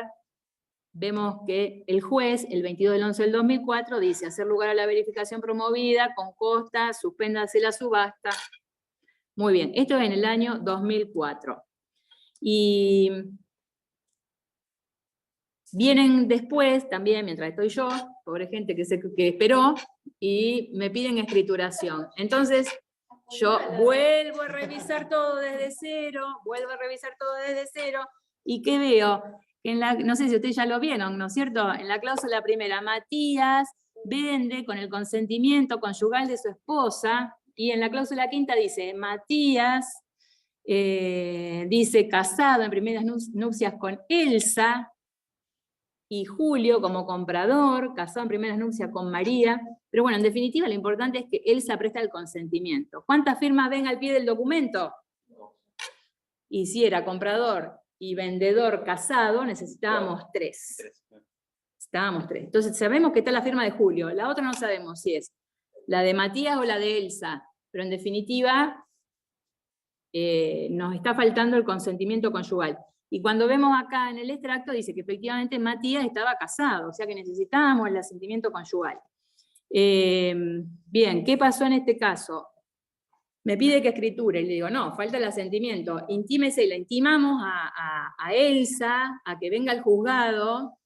Vemos que el juez, el 22 del 11 del 2004, dice hacer lugar a la verificación promovida, con costa, suspéndase la subasta. Muy bien, esto es en el año 2004. Y vienen después, también, mientras estoy yo, pobre gente que esperó, y me piden escrituración. Entonces, yo vuelvo a revisar todo desde cero, y ¿qué veo? No sé si ustedes ya lo vieron, ¿no es cierto? En la cláusula primera, Matías vende con el consentimiento conyugal de su esposa, y en la cláusula quinta dice, Matías dice casado en primeras nupcias con Elsa, y Julio como comprador, casado en primeras nupcias con María. Pero bueno, en definitiva lo importante es que Elsa presta el consentimiento. ¿Cuántas firmas ven al pie del documento? Y si era comprador y vendedor casado, necesitábamos 3. Necesitábamos 3. Entonces sabemos que está la firma de Julio, la otra no sabemos si es la de Matías o la de Elsa, pero en definitiva nos está faltando el consentimiento conyugal. Y cuando vemos acá en el extracto dice que efectivamente Matías estaba casado, o sea que necesitábamos el asentimiento conyugal. Bien, ¿qué pasó en este caso? Me pide que escriture, y le digo, no, falta el asentimiento, intímese, y la intimamos a Elsa, a que venga al juzgado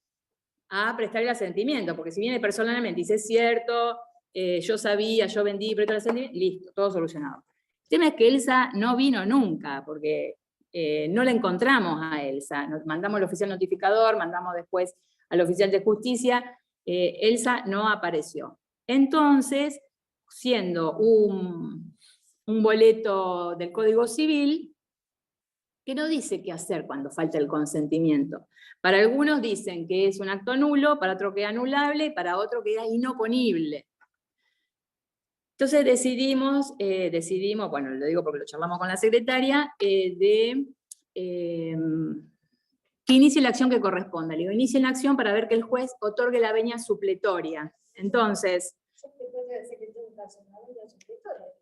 a prestar el asentimiento, porque si viene personalmente y dice, es cierto, yo sabía, yo vendí, presto el asentimiento, listo, todo solucionado. El tema es que Elsa no vino nunca, porque no la encontramos a Elsa. Nos mandamos al oficial notificador, mandamos después al oficial de justicia, Elsa no apareció. Entonces, siendo un boleto del Código Civil, que no dice qué hacer cuando falta el consentimiento. Para algunos dicen que es un acto nulo, para otro que es anulable, para otro que es inoponible. Entonces decidimos, bueno, lo digo porque lo charlamos con la secretaria, que inicie la acción que corresponda. Le digo, inicie la acción para ver que el juez otorgue la venia supletoria. Entonces,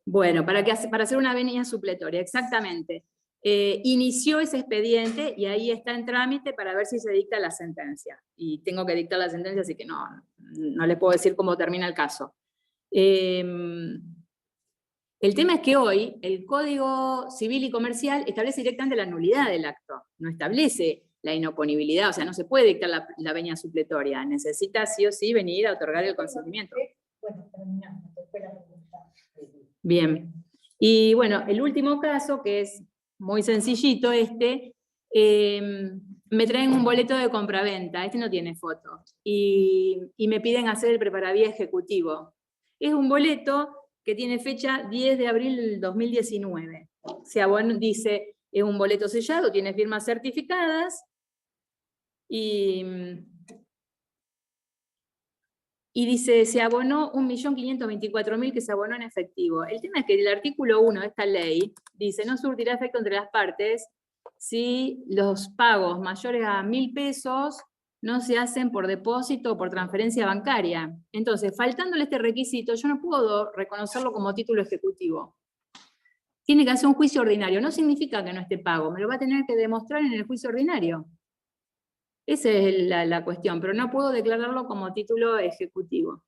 bueno, para hacer una venia supletoria, exactamente. Inició ese expediente y ahí está en trámite para ver si se dicta la sentencia. Y tengo que dictar la sentencia, así que no les puedo decir cómo termina el caso. El tema es que hoy el Código Civil y Comercial establece directamente la nulidad del acto, no establece la inoponibilidad, o sea, no se puede dictar la venia supletoria, necesita sí o sí venir a otorgar el consentimiento. Bueno, terminamos, después la pregunta. Bien, y bueno, el último caso, que es muy sencillito me traen un boleto de compraventa, no tiene foto, y me piden hacer el preparavía ejecutivo. Es un boleto que tiene fecha 10 de abril del 2019. O sea, bueno, dice, es un boleto sellado, tiene firmas certificadas, y dice, se abonó 1.524.000 que se abonó en efectivo. El tema es que el artículo 1 de esta ley dice, no surtirá efecto entre las partes si los pagos mayores a 1.000 pesos no se hacen por depósito o por transferencia bancaria. Entonces, faltándole este requisito, yo no puedo reconocerlo como título ejecutivo. Tiene que hacer un juicio ordinario. No significa que no esté pago, me lo va a tener que demostrar en el juicio ordinario. Esa es la cuestión, pero no puedo declararlo como título ejecutivo.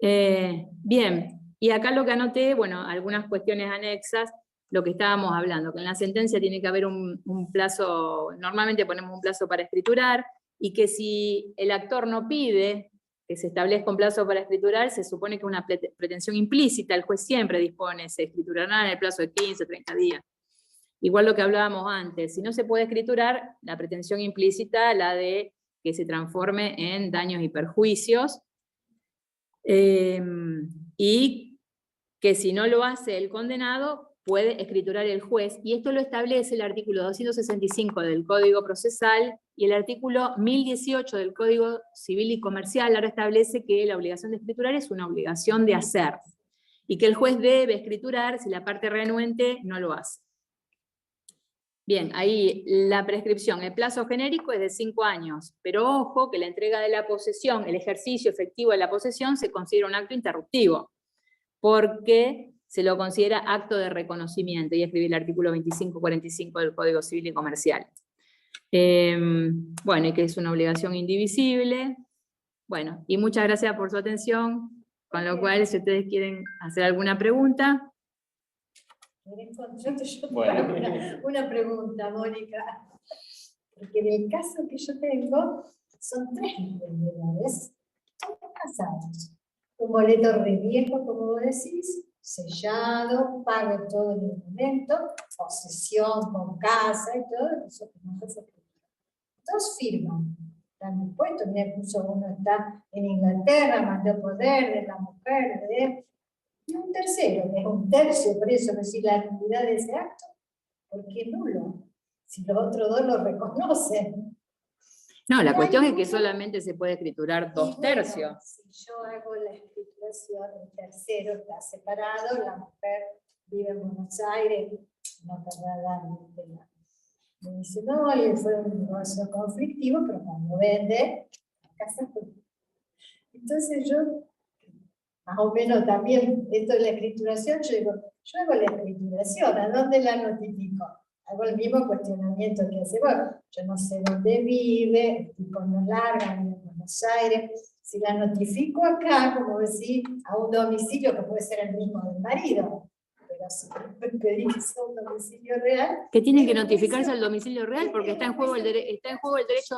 Bien, y acá lo que anoté, bueno, algunas cuestiones anexas, lo que estábamos hablando, que en la sentencia tiene que haber un plazo, normalmente ponemos un plazo para escriturar, y que si el actor no pide que se establezca un plazo para escriturar, se supone que es una pretensión implícita, el juez siempre dispone, se escriturará en el plazo de 15, 30 días. Igual lo que hablábamos antes, si no se puede escriturar, la pretensión implícita, la de que se transforme en daños y perjuicios, y que si no lo hace el condenado, puede escriturar el juez, y esto lo establece el artículo 265 del Código Procesal, y el artículo 1018 del Código Civil y Comercial ahora establece que la obligación de escriturar es una obligación de hacer, y que el juez debe escriturar si la parte renuente no lo hace. Bien, ahí la prescripción, el plazo genérico es de 5 años, pero ojo que la entrega de la posesión, el ejercicio efectivo de la posesión se considera un acto interruptivo, porque se lo considera acto de reconocimiento, y escribí el artículo 2545 del Código Civil y Comercial. Bueno, y que es una obligación indivisible. Bueno, y muchas gracias por su atención, con lo cual, si ustedes quieren hacer alguna pregunta. Bueno. Una pregunta, Mónica, porque en el caso que yo tengo, son 3 niveles, todos casados. Un boleto re viejo, como vos decís, sellado, pago todo en el momento, posesión con casa y todo, eso que no se escritura. 2 firman, están dispuestos, mira, incluso uno está en Inglaterra, mandó poder de la mujer, y un tercero, que es un tercio, por eso decir la nulidad de ese acto, porque es nulo, si los otros 2 lo reconocen. No, la cuestión es que solamente se puede escriturar 2 tercios. Bueno, si yo hago la escrituración, el tercero está separado, la mujer vive en Buenos Aires, no tarda nada. Me dice, no, y fue un negocio conflictivo, pero cuando vende, la casa fue. Entonces yo, más o menos también, esto de la escrituración, yo digo, yo hago la escrituración, ¿a dónde la notifico? Hago el mismo cuestionamiento que hace vos. Yo no sé dónde vive, el tipo no larga, vive en Buenos Aires. Si la notifico acá, como decir, a un domicilio que puede ser el mismo del marido, pero si pedí que sea un domicilio real... Que tienen que notificarse al domicilio real porque está en juego el derecho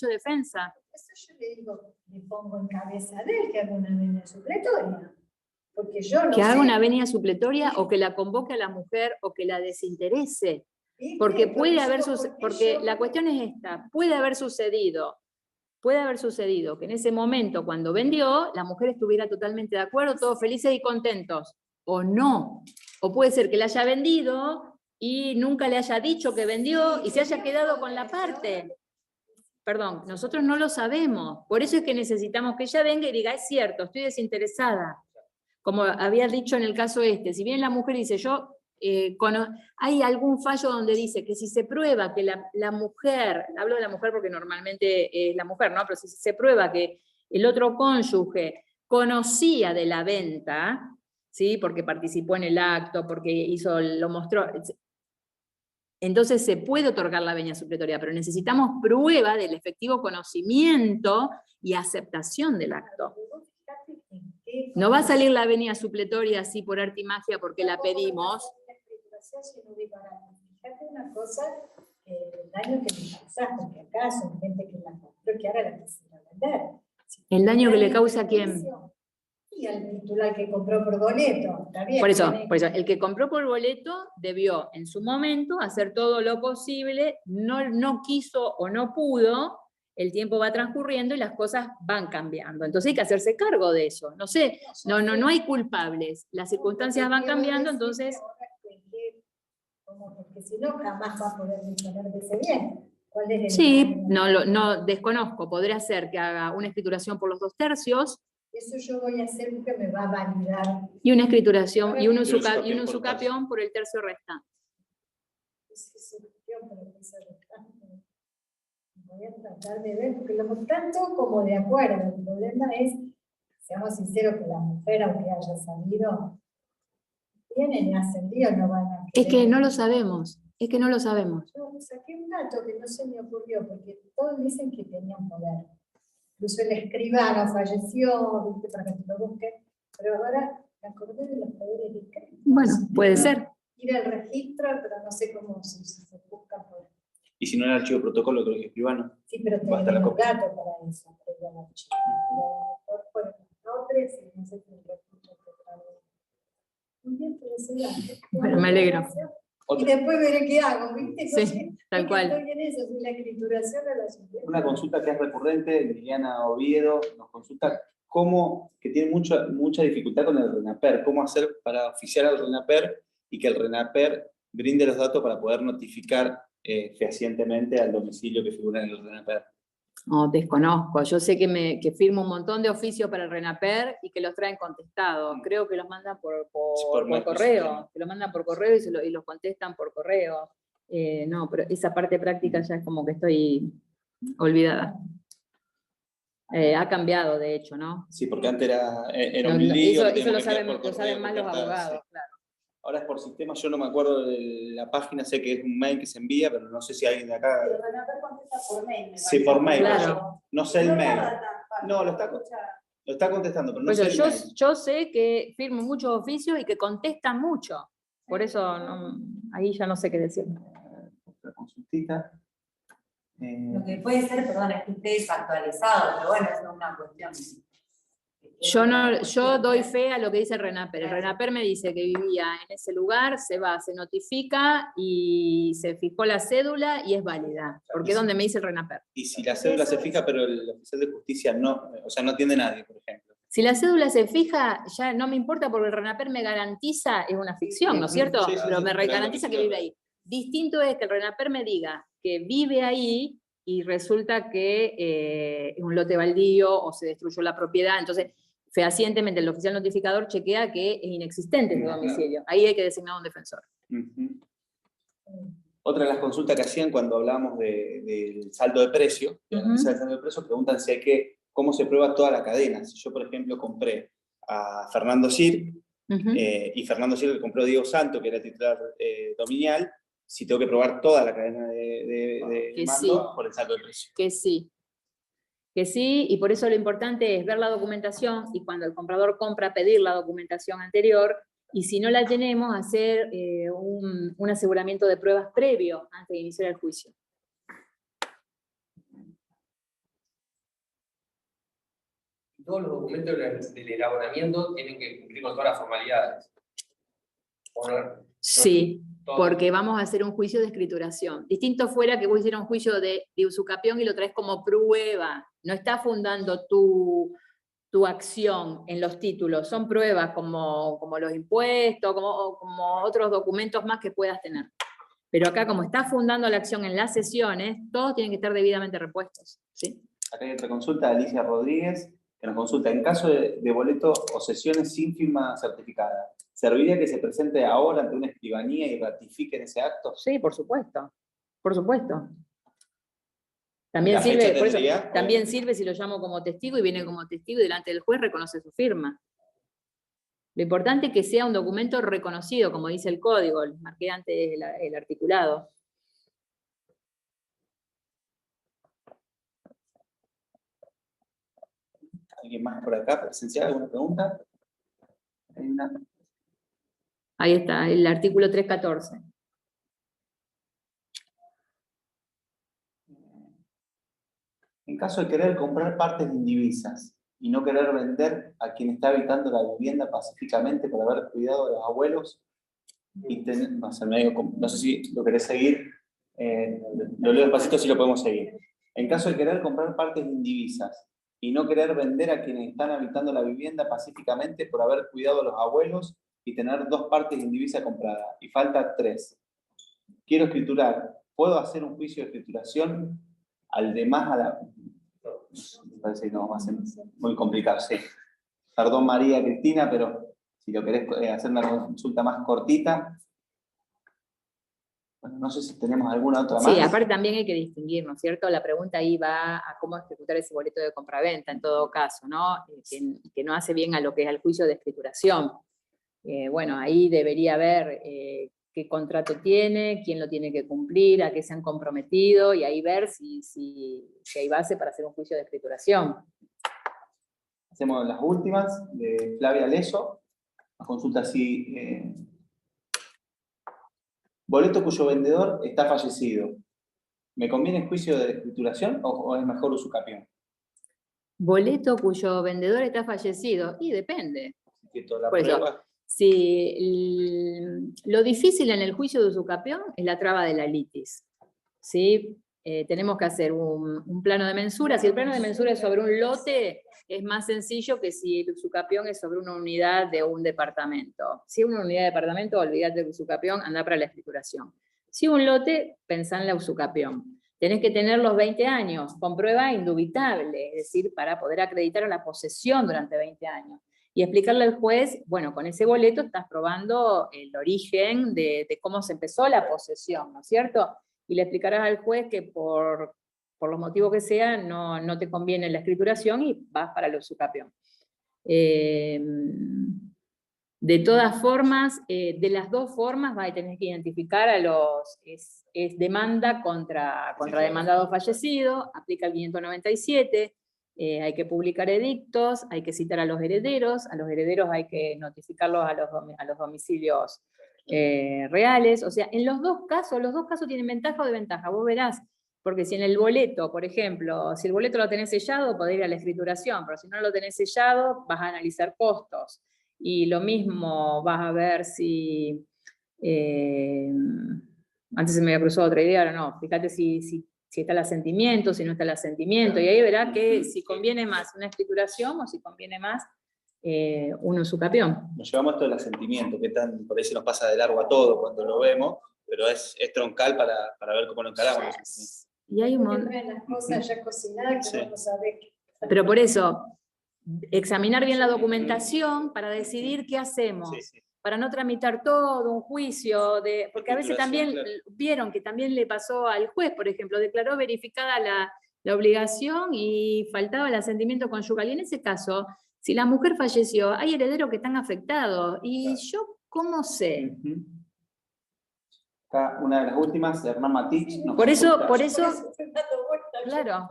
de defensa. Eso yo le digo, le pongo en cabeza de él que haga una venia supletoria. Porque yo no que haga sé. una venia supletoria o que la convoque a la mujer o que la desinterese. Porque puede haber porque la cuestión es esta, puede haber sucedido que en ese momento cuando vendió, la mujer estuviera totalmente de acuerdo, todos felices y contentos, o no. O puede ser que la haya vendido y nunca le haya dicho que vendió y se haya quedado con la parte. Perdón, nosotros no lo sabemos. Por eso es que necesitamos que ella venga y diga, es cierto, estoy desinteresada. Como había dicho en el caso si bien la mujer dice, hay algún fallo donde dice que si se prueba que la mujer, hablo de la mujer porque normalmente es la mujer, ¿no? Pero si se prueba que el otro cónyuge conocía de la venta, ¿sí? Porque participó en el acto, porque lo mostró, entonces se puede otorgar la venia supletoria, pero necesitamos prueba del efectivo conocimiento y aceptación del acto. No va a salir la venia supletoria así por arte y magia porque la pedimos. Fíjate una cosa, el daño que le causaste, que acá son gente que la compró, que ahora la quisiera vender. ¿El daño que le causa a quién? Y al titular que compró por boleto, está bien. Por eso, el que compró por boleto debió en su momento hacer todo lo posible, no quiso o no pudo, el tiempo va transcurriendo y las cosas van cambiando. Entonces hay que hacerse cargo de eso. No sé, no hay culpables. Las circunstancias van cambiando, entonces... Porque si no, jamás va a poder defenderse bien. ¿Cuál es el sí, no desconozco. Podría ser que haga una escrituración por los 2 tercios. Eso yo voy a hacer porque me va a validar. Y una escrituración, y un usucapión por el tercio restante. Voy a tratar de ver, porque lo tanto como de acuerdo. El problema es, seamos sinceros, que la mujer, aunque haya salido, tienen y ascendido, no van a... Es que no lo sabemos, Yo saqué un dato que no se me ocurrió, porque todos dicen que tenían poder. Incluso el escribano falleció, ¿viste? Para que te lo busquen, pero ahora me acordé de los poderes discretos. Bueno, puede ser. Ir al registro, pero no sé cómo si se busca por... Y si no era archivo protocolo, creo que escribano. Sí, pero tengo un dato para eso, pero el archivo. Pero mejor por otros, y no sé si el registro te trae. Muy bien, bueno, me alegro. Y después veré qué hago, ¿viste? Sí, tal cual. Estoy en eso, si la escrituración de la Una consulta que es recurrente, Liliana Oviedo nos consulta que tiene mucha dificultad con el RENAPER, cómo hacer para oficiar al RENAPER y que el RENAPER brinde los datos para poder notificar fehacientemente al domicilio que figura en el RENAPER. No, desconozco. Yo sé que firmo un montón de oficios para el RENAPER y que los traen contestados. Creo que los mandan por correo. Que los mandan por correo y los contestan por correo. No, pero esa parte práctica ya es como que estoy olvidada. Ha cambiado, de hecho, ¿no? Sí, porque antes era un lío. Eso lo saben más los abogados, sí. claro. Ahora es por sistema, yo no me acuerdo de la página, sé que es un mail que se envía, pero no sé si alguien de acá... Pero RENAPER contesta por mail. Sí, por mail. Claro. No sé el mail. No, lo está contestando, pero no sé el mail. Yo sé que firmo muchos oficios y que contestan mucho. Por eso ahí ya no sé qué decir. Otra consultita. Lo que puede ser, perdón, es que esté desactualizado, pero bueno, es una cuestión. Yo doy fe a lo que dice el RENAPER. El RENAPER me dice que vivía en ese lugar, se notifica y se fijó la cédula y es válida. Porque es donde me dice el RENAPER. Y si la cédula se fija, pero el oficial de justicia no, o sea, no atiende nadie, por ejemplo. Si la cédula se fija, ya no me importa porque el RENAPER me garantiza, es una ficción, ¿no es cierto? Sí, pero me garantiza que vive ahí. Distinto es que el RENAPER me diga que vive ahí y resulta que es un lote baldío o se destruyó la propiedad, entonces fehacientemente el oficial notificador chequea que es inexistente ese domicilio. Ahí hay que designar un defensor. Otra de las consultas que hacían cuando hablábamos del saldo de precio, preguntan si cómo se prueba toda la cadena. Si yo, por ejemplo, compré a Fernando Sir, y Fernando Sir que compró a Diego Santo, que era titular dominial, si tengo que probar toda la cadena de mando por el saldo de precio. Que sí, y por eso lo importante es ver la documentación y cuando el comprador compra pedir la documentación anterior y si no la tenemos hacer un aseguramiento de pruebas previo antes de iniciar el juicio. Todos los documentos del elaboramiento tienen que cumplir con todas las formalidades. Sí, porque vamos a hacer un juicio de escrituración. Distinto fuera que vos hicieras un juicio de usucapión y lo traes como prueba. No estás fundando tu acción en los títulos. Son pruebas como los impuestos, como otros documentos más que puedas tener. Pero acá, como estás fundando la acción en las sesiones, todos tienen que estar debidamente repuestos. ¿Sí? Acá hay otra consulta de Alicia Rodríguez, que nos consulta, en caso de boleto o sesiones sin firma certificada, ¿serviría que se presente ahora ante una escribanía y ratifiquen ese acto? Sí, por supuesto. Por supuesto. También sirve, por eso, también sirve si lo llamo como testigo y viene como testigo y delante del juez reconoce su firma. Lo importante es que sea un documento reconocido, como dice el código, les marqué antes el articulado. ¿Alguien más por acá presencial? ¿Alguna pregunta? Ahí está, el artículo 314. En caso de querer comprar partes indivisas y no querer vender a quien está habitando la vivienda pacíficamente por haber cuidado de los abuelos, y no sé si lo querés seguir, lo leo despacito si lo podemos seguir. En caso de querer comprar partes indivisas y no querer vender a quienes están habitando la vivienda pacíficamente por haber cuidado a los abuelos y tener 2 partes indivisas compradas, y falta 3. Quiero escriturar, ¿puedo hacer un juicio de escrituración al demás a la...? Me parece que no, va a ser muy complicado, sí. Perdón María Cristina, pero si lo querés hacer una consulta más cortita. Bueno, no sé si tenemos alguna otra más. Sí, aparte también hay que distinguir, ¿no es cierto? La pregunta ahí va a cómo ejecutar ese boleto de compraventa, en todo caso, ¿no? Que no hace bien a lo que es el juicio de escrituración. Bueno, ahí debería haber qué contrato tiene, quién lo tiene que cumplir, a qué se han comprometido, y ahí ver si hay base para hacer un juicio de escrituración. Hacemos las últimas, de Flavia Leso. Nos consulta así. Boleto cuyo vendedor está fallecido. ¿Me conviene juicio de escrituración o es mejor usucapión? Boleto cuyo vendedor está fallecido, y depende. Por eso, lo difícil en el juicio de usucapión es la traba de la litis, ¿sí? tenemos que hacer un plano de mensura. Si el plano de mensura es sobre un lote, es más sencillo que si el usucapión es sobre una unidad de un departamento. Si es una unidad de departamento, olvídate del usucapión, anda para la escrituración. Si un lote, pensá en la usucapión. Tenés que tener los 20 años, con prueba indubitable, es decir, para poder acreditar la posesión durante 20 años. Y explicarle al juez, bueno, con ese boleto estás probando el origen de cómo se empezó la posesión, ¿no es cierto? Y le explicarás al juez que por los motivos que sea, no te conviene la escrituración y vas para el usucapión. De todas formas, de las dos formas vas a tener que identificar a los... Es demanda contra demandado fallecido, aplica el 597, hay que publicar edictos, hay que citar a los herederos hay que notificarlos a los domicilios reales. O sea, en los dos casos tienen ventaja o desventaja, vos verás. Porque si en el boleto, por ejemplo, si el boleto lo tenés sellado, podés ir a la escrituración, pero si no lo tenés sellado, vas a analizar costos. Y lo mismo vas a ver si... antes se me había cruzado otra idea, ahora no. Fíjate si está el asentimiento, si no está el asentimiento, y ahí verás que si conviene más una escrituración o si conviene más un usucapión. Nos llevamos todo el asentimiento, que tan, por ahí se nos pasa de largo a todo cuando lo vemos, pero es troncal para ver cómo lo encaramos. Y hay un montón de las cosas ya cocinadas que vamos a ver. Pero por eso, examinar bien la documentación para decidir qué hacemos. Sí. Para no tramitar todo un juicio, porque a veces también vieron que también le pasó al juez, por ejemplo, declaró verificada la obligación y faltaba el asentimiento conyugal. Y en ese caso, si la mujer falleció, hay herederos que están afectados. ¿Y yo cómo sé? Acá una de las últimas, Hernán Matich. Por eso, claro.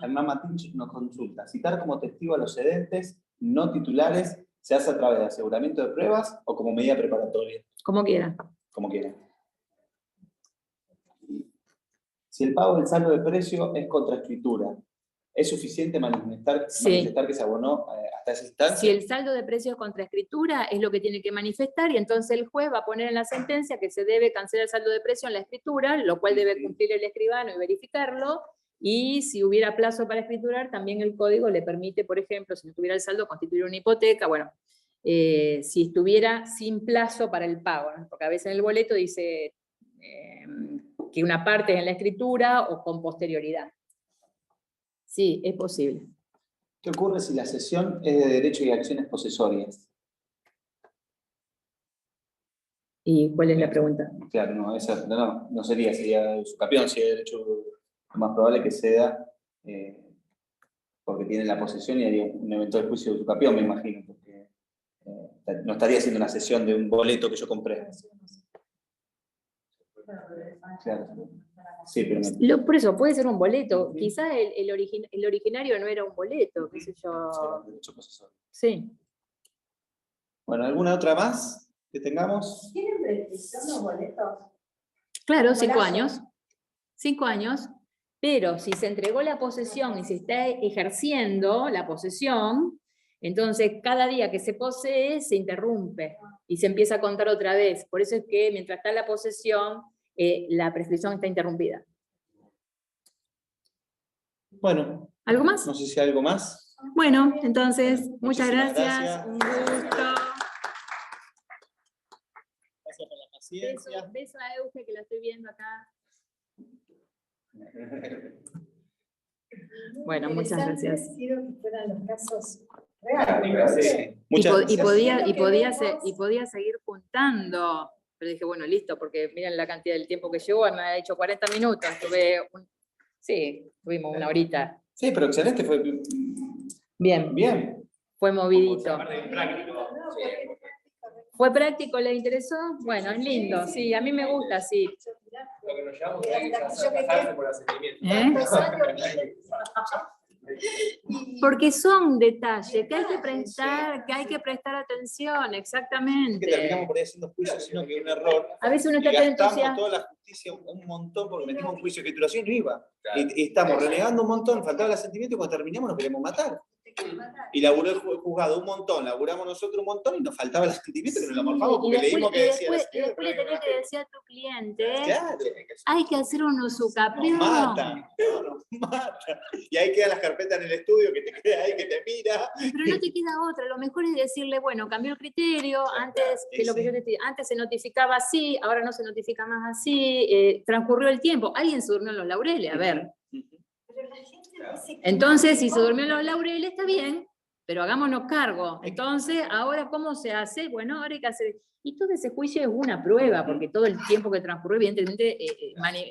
Hernán Matich nos consulta. Citar como testigo a los cedentes no titulares se hace a través de aseguramiento de pruebas o como medida preparatoria. Como quiera. Como quiera. Si el pago del saldo de precio es contra escritura, ¿es suficiente manifestar que se abonó hasta esa instancia? Si el saldo de precio es contra escritura, es lo que tiene que manifestar, y entonces el juez va a poner en la sentencia que se debe cancelar el saldo de precio en la escritura, lo cual debe cumplir el escribano y verificarlo, y si hubiera plazo para escriturar, también el código le permite, por ejemplo, si no tuviera el saldo, constituir una hipoteca, bueno, si estuviera sin plazo para el pago, ¿no? Porque a veces en el boleto dice que una parte es en la escritura o con posterioridad. Sí, es posible. ¿Qué ocurre si la cesión es de derecho y acciones posesorias? ¿Y cuál es la pregunta? Claro, no sería usucapión, si es derecho, lo más probable que ceda porque tiene la posesión y haría un eventual juicio de usucapión, me imagino, porque no estaría haciendo una cesión de un boleto que yo compré. Claro. Sí, pero por eso puede ser un boleto. Quizás el originario no era un boleto, qué sé yo. Sí. Bueno, ¿alguna otra más que tengamos? ¿Tienen prescripción los boletos? Claro, 5 años. 5 años. Pero si se entregó la posesión y se está ejerciendo la posesión, entonces cada día que se posee se interrumpe y se empieza a contar otra vez. Por eso es que mientras está la posesión, la prescripción está interrumpida. Bueno. ¿Algo más? No sé si hay algo más. Bueno, entonces, muchas gracias. Un gusto. Gracias por la paciencia. Beso a Euge, que la estoy viendo acá. Bueno, muchas gracias. Que fueran los casos reales. Y podía seguir juntando. Pero dije, bueno, listo, porque miren la cantidad del tiempo que llevó, me ha hecho 40 minutos, tuvimos una horita. Sí, pero excelente, fue bien. Fue movidito. ¿Fue práctico? ¿Le interesó? Bueno, es lindo, sí, a mí me gusta, sí. Lo que nos llevamos es por asentimiento. Porque son detalles que hay que prestar atención, exactamente. Que terminamos por ahí haciendo juicios, sino que un error. A veces uno está tan entusiasmado. entusiasmado. Toda la justicia un montón porque metimos un juicio de escrituración y no iba. Claro. Y estamos renegando un montón, faltaba el asentimiento y cuando terminamos nos queremos matar. Y laburó el juzgado un montón, laburamos nosotros un montón y nos faltaba el sentimiento que nos lo morfamos Y porque leímos que decía... después le tenés que decir a tu cliente, Claro, hay que hacer un usucapión. nos mata, no, nos mata. Y ahí quedan las carpetas en el estudio que te queda ahí, que te mira. Pero no te queda otra, lo mejor es decirle, bueno, cambió el criterio, antes que lo que yo te dije, antes se notificaba así, ahora no se notifica más así, transcurrió el tiempo, alguien se durmió en los laureles, a ver. Pero la gente dice que Entonces, si se durmió en los laureles, está bien, pero hagámonos cargo. Entonces, ahora, ¿cómo se hace? Bueno, ahora hay que hacer... Y todo ese juicio es una prueba, porque todo el tiempo que transcurrió, evidentemente,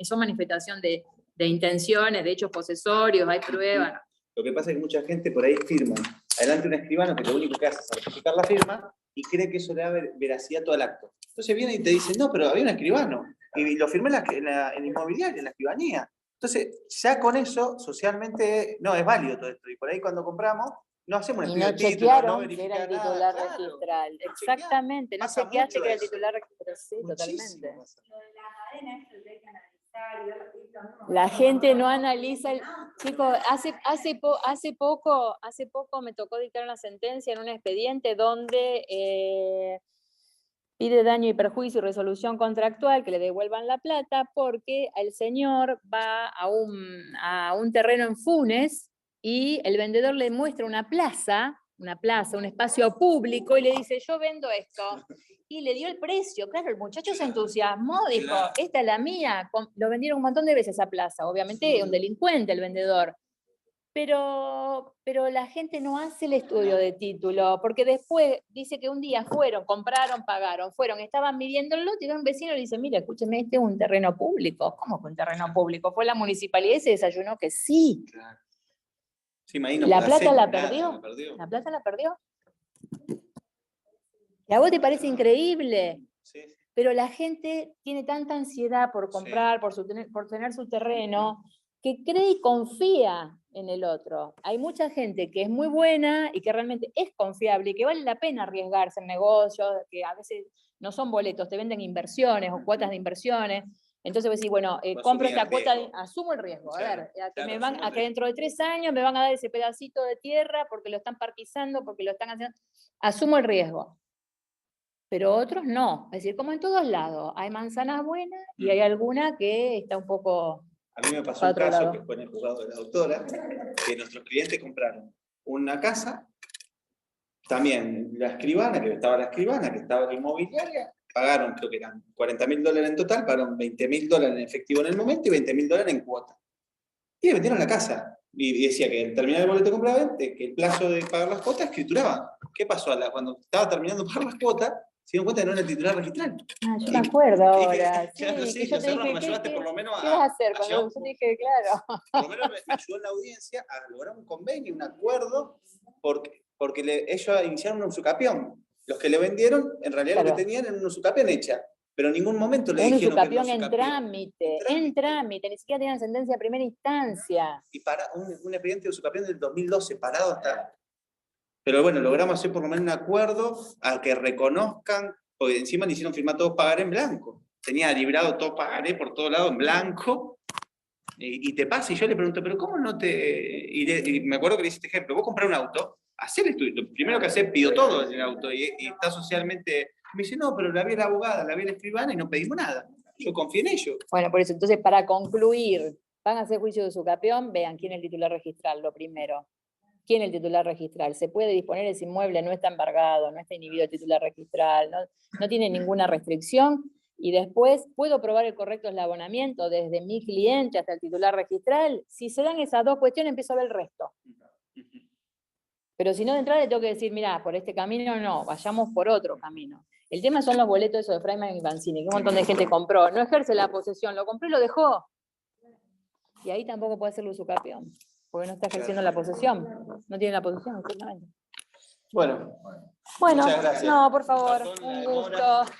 son manifestación de intenciones, de hechos posesorios, hay pruebas. Lo que pasa es que mucha gente por ahí firma adelante un escribano que lo único que hace es certificar la firma y cree que eso le da veracidad a todo el acto. Entonces viene y te dice, no, pero había un escribano y lo firmé en la inmobiliaria, en la escribanía. Entonces, ya con eso, socialmente, no, es válido todo esto. Y por ahí cuando compramos, no hacemos un Y no estudio de título, no chequearon que era el verifican titular nada. registral. Claro, Exactamente, no pasa chequeaste mucho que era el eso. titular registral. Sí, Muchísimo totalmente. pasa. Lo de la cadena, esto que hay que analizar y ver, y lo mismo. La gente no analiza el... Chicos, hace poco me tocó dictar una sentencia en un expediente donde pide daño y perjuicio y resolución contractual, que le devuelvan la plata, porque el señor va a un terreno en Funes y el vendedor le muestra una plaza, un espacio público, y le dice, yo vendo esto. Y le dio el precio. Claro, el muchacho se entusiasmó, dijo, esta es la mía. Lo vendieron un montón de veces esa plaza. Obviamente un delincuente el vendedor. Pero la gente no hace el estudio de título, porque después dice que un día fueron, compraron, pagaron, estaban midiendo el lote, y un vecino le dice, mira, escúcheme, este es un terreno público. ¿Cómo que un terreno público? Fue la municipalidad y se desayunó que sí. Claro. Sí, imagino, ¿La por plata hacer la nada, perdió? la perdió. ¿La plata la perdió? ¿Y a vos te parece increíble? Sí. Pero la gente tiene tanta ansiedad por comprar, por tener su terreno, que cree y confía en el otro. Hay mucha gente que es muy buena y que realmente es confiable y que vale la pena arriesgarse en negocios, que a veces no son boletos, te venden inversiones o cuotas de inversiones. Entonces vos decís, bueno, compro esta cuota, asumo el riesgo. Claro, a que dentro de 3 años me van a dar ese pedacito de tierra porque lo están parquizando, porque lo están haciendo. Asumo el riesgo. Pero otros no. Es decir, como en todos lados, hay manzanas buenas y hay alguna que está un poco... A mí me pasó un caso que fue en el juzgado de la autora, que nuestros clientes compraron una casa, también la escribana, que estaba la inmobiliaria, pagaron, creo que eran $40.000 en total, pagaron $20.000 en efectivo en el momento y $20.000 en cuota. Y le vendieron la casa. Y decía que al terminar el boleto de compra, que el plazo de pagar las cuotas escrituraba. ¿Qué pasó? Cuando estaba terminando de pagar las cuotas, se dieron cuenta que no era el titular registral. Yo me acuerdo ahora. Claro, sí, yo te dije, me ayudaste por lo menos ¿qué vas a hacer? a Cuando yo te dije, claro. por lo menos me ayudó en la audiencia a lograr un convenio, un acuerdo, porque ellos iniciaron un usucapión. Los que le vendieron, en realidad lo que tenían era un usucapión hecha, pero en ningún momento le dijeron que era un usucapión en trámite, ni siquiera tenían sentencia de primera instancia. Y para un expediente de usucapión del 2012, parado hasta... Pero bueno, logramos hacer por lo menos un acuerdo a que reconozcan, porque encima le hicieron firmar todos pagaré en blanco. Tenía librado todo pagaré por todo lado en blanco. Y te pasa, y yo le pregunto, pero ¿cómo no te...? Y me acuerdo que le hice este ejemplo, vos comprar un auto, hacer el estudio, lo primero que hacer, pido todo en el auto, y está socialmente... Me dice, no, pero la vi la abogada, la vi la escribana y no pedimos nada. Yo confío en ellos. Bueno, por eso, entonces, para concluir, van a hacer juicio de usucapión, vean quién es el titular registral, lo primero. ¿Quién es el titular registral? Se puede disponer ese inmueble, no está embargado, no está inhibido el titular registral, no tiene ninguna restricción. Y después, ¿puedo probar el correcto eslabonamiento desde mi cliente hasta el titular registral? Si se dan esas dos cuestiones, empiezo a ver el resto. Pero si no, de entrada le tengo que decir, mira, por este camino no, vayamos por otro camino. El tema son los boletos esos de Freiman y Banzini, que un montón de gente compró. No ejerce la posesión, lo compró y lo dejó. Y ahí tampoco puede hacerlo usucapión, porque no está ejerciendo la posesión. No tiene la posesión, exactamente. Bueno, Bueno, muchas gracias. no, por favor, Perdón la un demora. gusto.